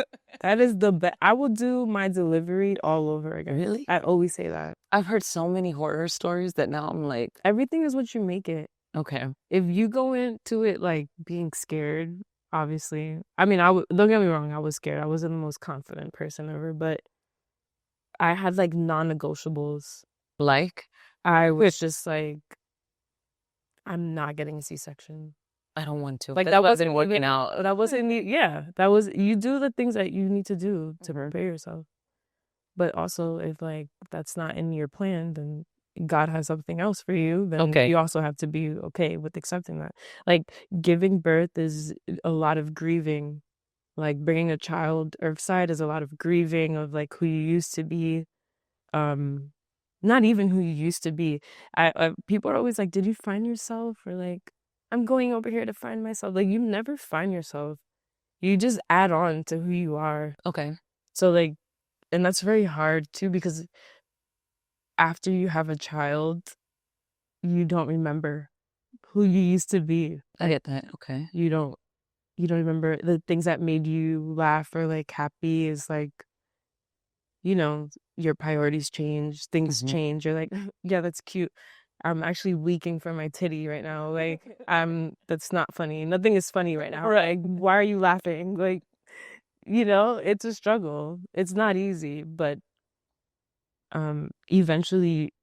That is the best. I will do my delivery all over again. Really? I always say that. I've heard so many horror stories that now I'm like, everything is what you make it. Okay. If you go into it like being scared, obviously. I mean, don't get me wrong, I was scared. I wasn't the most confident person ever, but I had like non-negotiables. Like? I was just like, I'm not getting a C-section. I don't want to. Like that wasn't working out. That wasn't, yeah. That was, you do the things that you need to do to prepare yourself. But also, if like that's not in your plan, then God has something else for you. Then you also have to be okay with accepting that. Like giving birth is a lot of grieving. Like bringing a child earthside is a lot of grieving of like who you used to be. Not even who you used to be. People are always like, "Did you find yourself?" Or like, "I'm going over here to find myself." Like you never find yourself. You just add on to who you are. Okay. So like, and that's very hard too, because after you have a child, you don't remember who you used to be. I get that. Okay. You don't remember the things that made you laugh or like happy. Is like, your priorities change, things change. You're like, "Yeah, that's cute. I'm actually leaking from my titty right now. Like, that's not funny. Nothing is funny right now. Like, why are you laughing?" Like, it's a struggle. It's not easy, but eventually,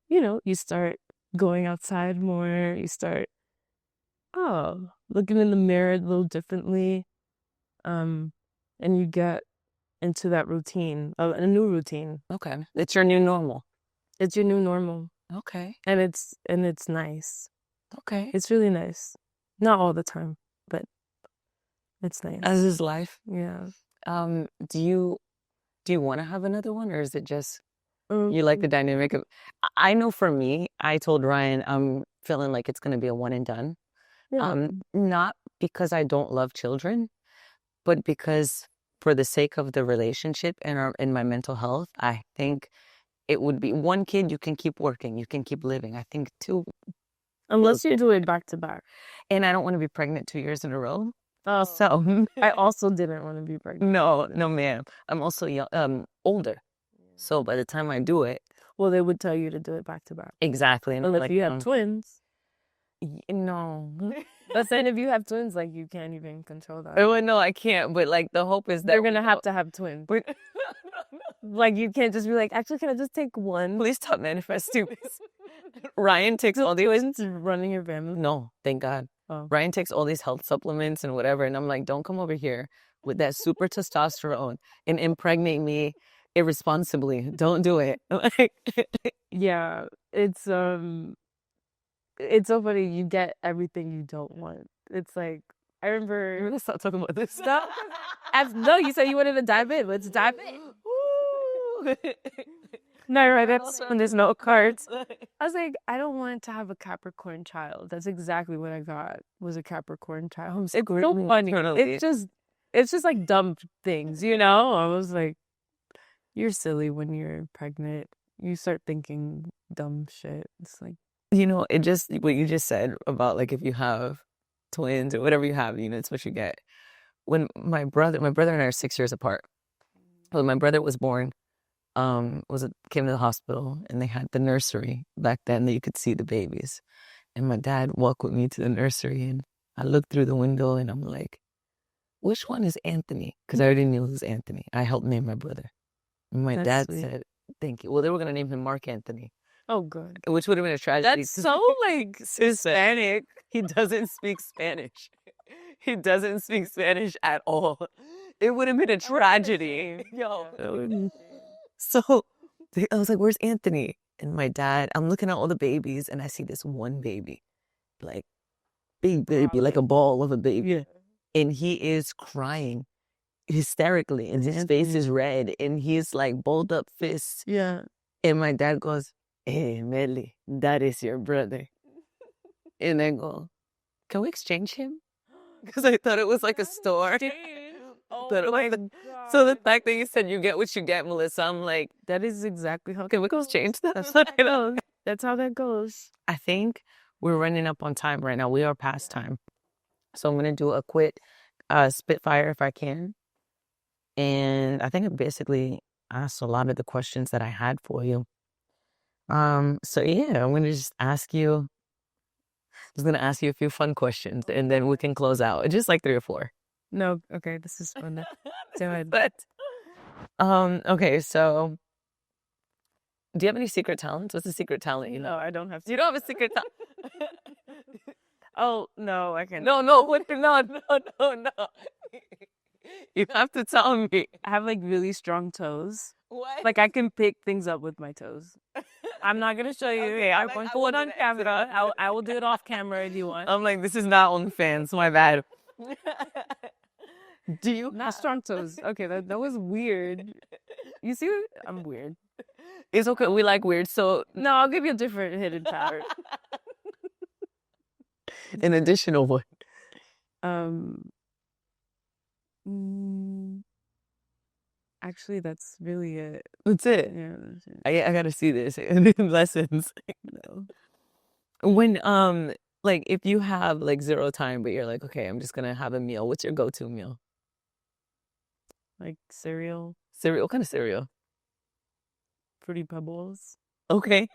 you start going outside more. You start, looking in the mirror a little differently. And you get into that routine, a new routine. Okay. It's your new normal. It's your new normal. Okay. And it's nice. Okay. It's really nice. Not all the time, but it's nice. As is life. Yeah. Do you want to have another one, or is it just you like the dynamic of? I know for me, I told Ryan I'm feeling like it's going to be a one and done. Yeah. Not because I don't love children, but because for the sake of the relationship and my mental health, I think it would be 1 kid, you can keep working, you can keep living. I think 2, Unless you do it back to back. and I don't want to be pregnant 2 years in a row. Oh, So I also didn't want to be pregnant. no, ma'am. I'm also older. So by the time I do it, Well, they would tell you to do it back to back. exactly. And Unless you have twins. No. But then if you have twins, like, you can't even control that. Oh, no, I can't. But like the hope is that They're gonna have to have twins. Like, you can't just be like, actually, can I just take one? Please stop manifesting this. Ryan takes all these twins running your family. No, thank God. Oh. Ryan takes all these health supplements and whatever, and I'm like, don't come over here with that super testosterone and impregnate me irresponsibly. Don't do it. Yeah, it's so funny. You get everything you don't want. It's like, I remember. We're gonna stop talking about this stuff. No, you said you wanted to dive in. Let's dive in. No, right. That's when there's no cards. I was like, I don't want to have a Capricorn child. That's exactly what I got. Was a Capricorn child. It's so funny. It's just like dumb things, you know. I was like, you're silly when you're pregnant. You start thinking dumb shit. It's like, you know, it just what you just said about like if you have twins or whatever you have, you know, it's what you get. When my brother and I are 6 years apart. When my brother was born, came to the hospital, and they had the nursery back then that you could see the babies. And my dad walked with me to the nursery, and I looked through the window, and I'm like, which one is Anthony? Because I already knew it was Anthony. I helped name my brother. And my dad said, thank you. Well, they were going to name him Mark Anthony. Oh, good. Which would have been a tragedy. That's so, like, Hispanic. He doesn't speak Spanish. He doesn't speak Spanish at all. It would have been a tragedy. Yo. So I was like, where's Anthony? And my dad, I'm looking at all the babies, and I see this one baby, like, big baby, like a ball of a baby. Yeah. And he is crying hysterically, and his face is red, and he's like balled up fists. Yeah. And my dad goes, hey, Melly, that is your brother. And I go, can we exchange him? Because I thought it was like a store. Oh my God. So the fact that you said you get what you get, Melissa, I'm like, that is exactly how. Can we go change that? That's what I know. That's how that goes. I think we're running up on time right now. We are past time. So I'm going to do a quick spitfire if I can. And I think I basically asked a lot of the questions that I had for you. So yeah, I'm going to just ask you. I was going to ask you a few fun questions, and then we can close out. Just like 3 or 4. No, okay, this is fun. Go ahead. But okay, so do you have any secret talents? What's a secret talent? You know, No, I don't have. you don't have a secret talent. Oh no, I can't. No. What? No. You have to tell me. I have like really strong toes. What? Like I can pick things up with my toes. I'm not gonna show you. Okay, I won't pull it on camera. I will do it off camera if you want. I'm like, this is not OnlyFans. My bad. Do you? Not strong toes. Okay, that was weird. You see, I'm weird. It's okay. We like weird. So No, I'll give you a different hidden power. an additional one. Actually, that's really it. That's it. Yeah, that's it. I gotta see this lessons. No. When like if you have like 0 time, but you're like, okay, I'm just gonna have a meal. What's your go-to meal? Like cereal, Cereal? What kind of cereal? Fruity Pebbles. Okay.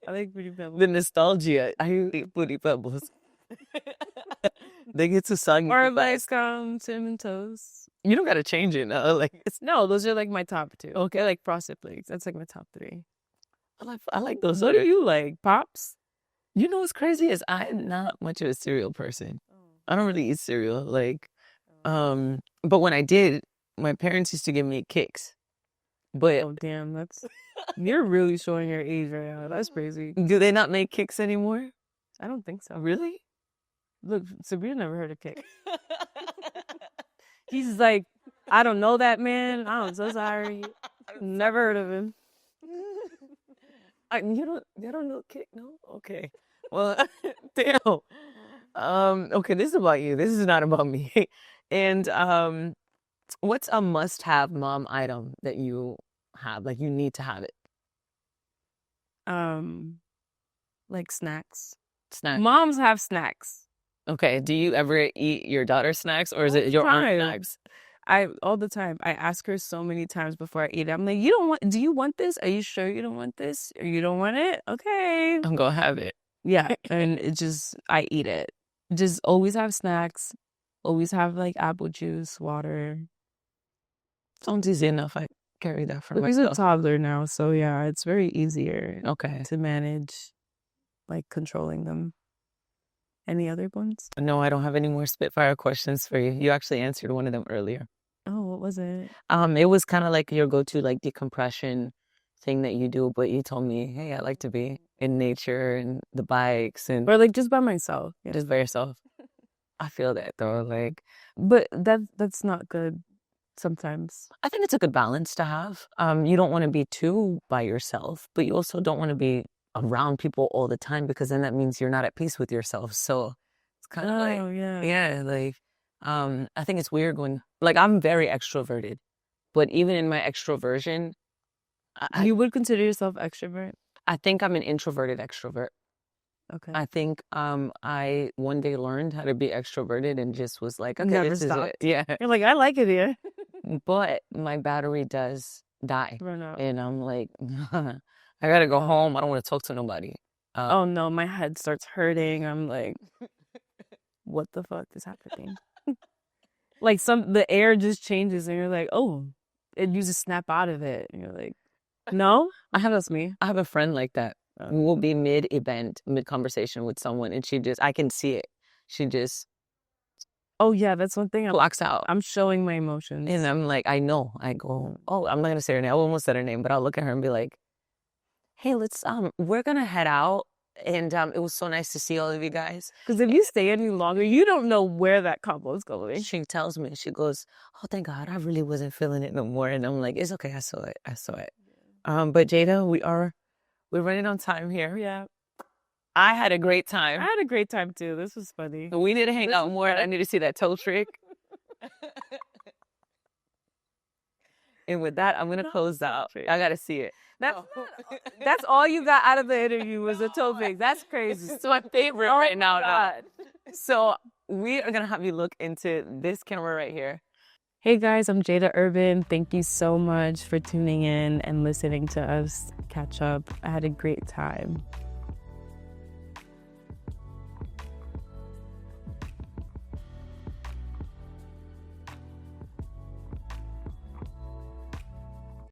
I like Fruity Pebbles. The nostalgia. I eat Fruity Pebbles. They get too soggy. Or too like fast. Cinnamon Toast. You don't gotta change it now. Like it's No, those are like my top 2. okay. Like Frosted Flakes. That's like my top 3. I like those. What do you like? Pops. You know what's crazy is I'm not much of a cereal person. I don't really eat cereal. Like, but when I did, my parents used to give me kicks. But Oh damn, that's you're really showing your age right now. That's crazy. do they not make kicks anymore? I don't think so. Really? Look, Sabrina never heard of Kick. He's like, I don't know that man. I'm so sorry. Never heard of him. You don't know kick? No? Okay. Well, damn. Okay, this is about you. This is not about me. And what's a must-have mom item that you have? Like you need to have it. Like snacks. Snack. Moms have snacks. Okay. Do you ever eat your daughter's snacks, or is All it the your own time. snacks? All the time. I ask her so many times before I eat it. I'm like, do you want this? Are you sure you don't want this? Or you don't want it? Okay. I'm gonna have it. Yeah. And I eat it. Just always have snacks. Always have like apple juice, water. Sounds easy enough. I carry that for He's a myself. toddler now, so yeah, it's very easier Okay. to manage, like controlling them. Any other ones? No, I don't have any more spitfire questions for you. You actually answered one of them earlier. Oh, what was it? It was kind of like your go-to like decompression thing that you do, but you told me, hey, I like to be in nature and the bikes and Or like just by myself. Yeah. just by yourself. I feel that though. Like, But that's not good sometimes. I think it's a good balance to have. You don't want to be too by yourself, but you also don't want to be around people all the time, because then that means you're not at peace with yourself. So it's kind of like, yeah, like, I think it's weird when, like, I'm very extroverted, but even in my extroversion, You would consider yourself extrovert? I think I'm an introverted extrovert. Okay. I think I one day learned how to be extroverted and just was like, okay, Never this is it. stopped. Yeah. You're like, I like it here. But my battery does die. Run out. And I'm like, I gotta go home. I don't want to talk to nobody. Oh no, my head starts hurting. I'm like, what the fuck is happening? Like the air just changes and you're like, oh, and you just snap out of it. And you're like, no, that's me. I have a friend like that. We'll be mid-event, mid-conversation with someone, and I can see it. She just Oh yeah, that's one thing. blocks out. I'm showing my emotions. And I'm like, I know. I go, oh, I'm not gonna say her name. I almost said her name, but I'll look at her and be like, hey, we're gonna head out. And it was so nice to see all of you guys. Because if you stay any longer, you don't know where that combo is going. She tells me, she goes, oh, thank God, I really wasn't feeling it no more. And I'm like, it's okay, I saw it. But Jada, we're running on time here. Yeah. I had a great time. I had a great time too. This was funny. We need to hang out more. I need to see that toe trick. And with that, I'm going to close out. I got to see it. That's all you got out of the interview was a toe pic. That's crazy. It's my favorite right now. So we are going to have you look into this camera right here. Hey guys, I'm Jada Urban. Thank you so much for tuning in and listening to us catch up. I had a great time.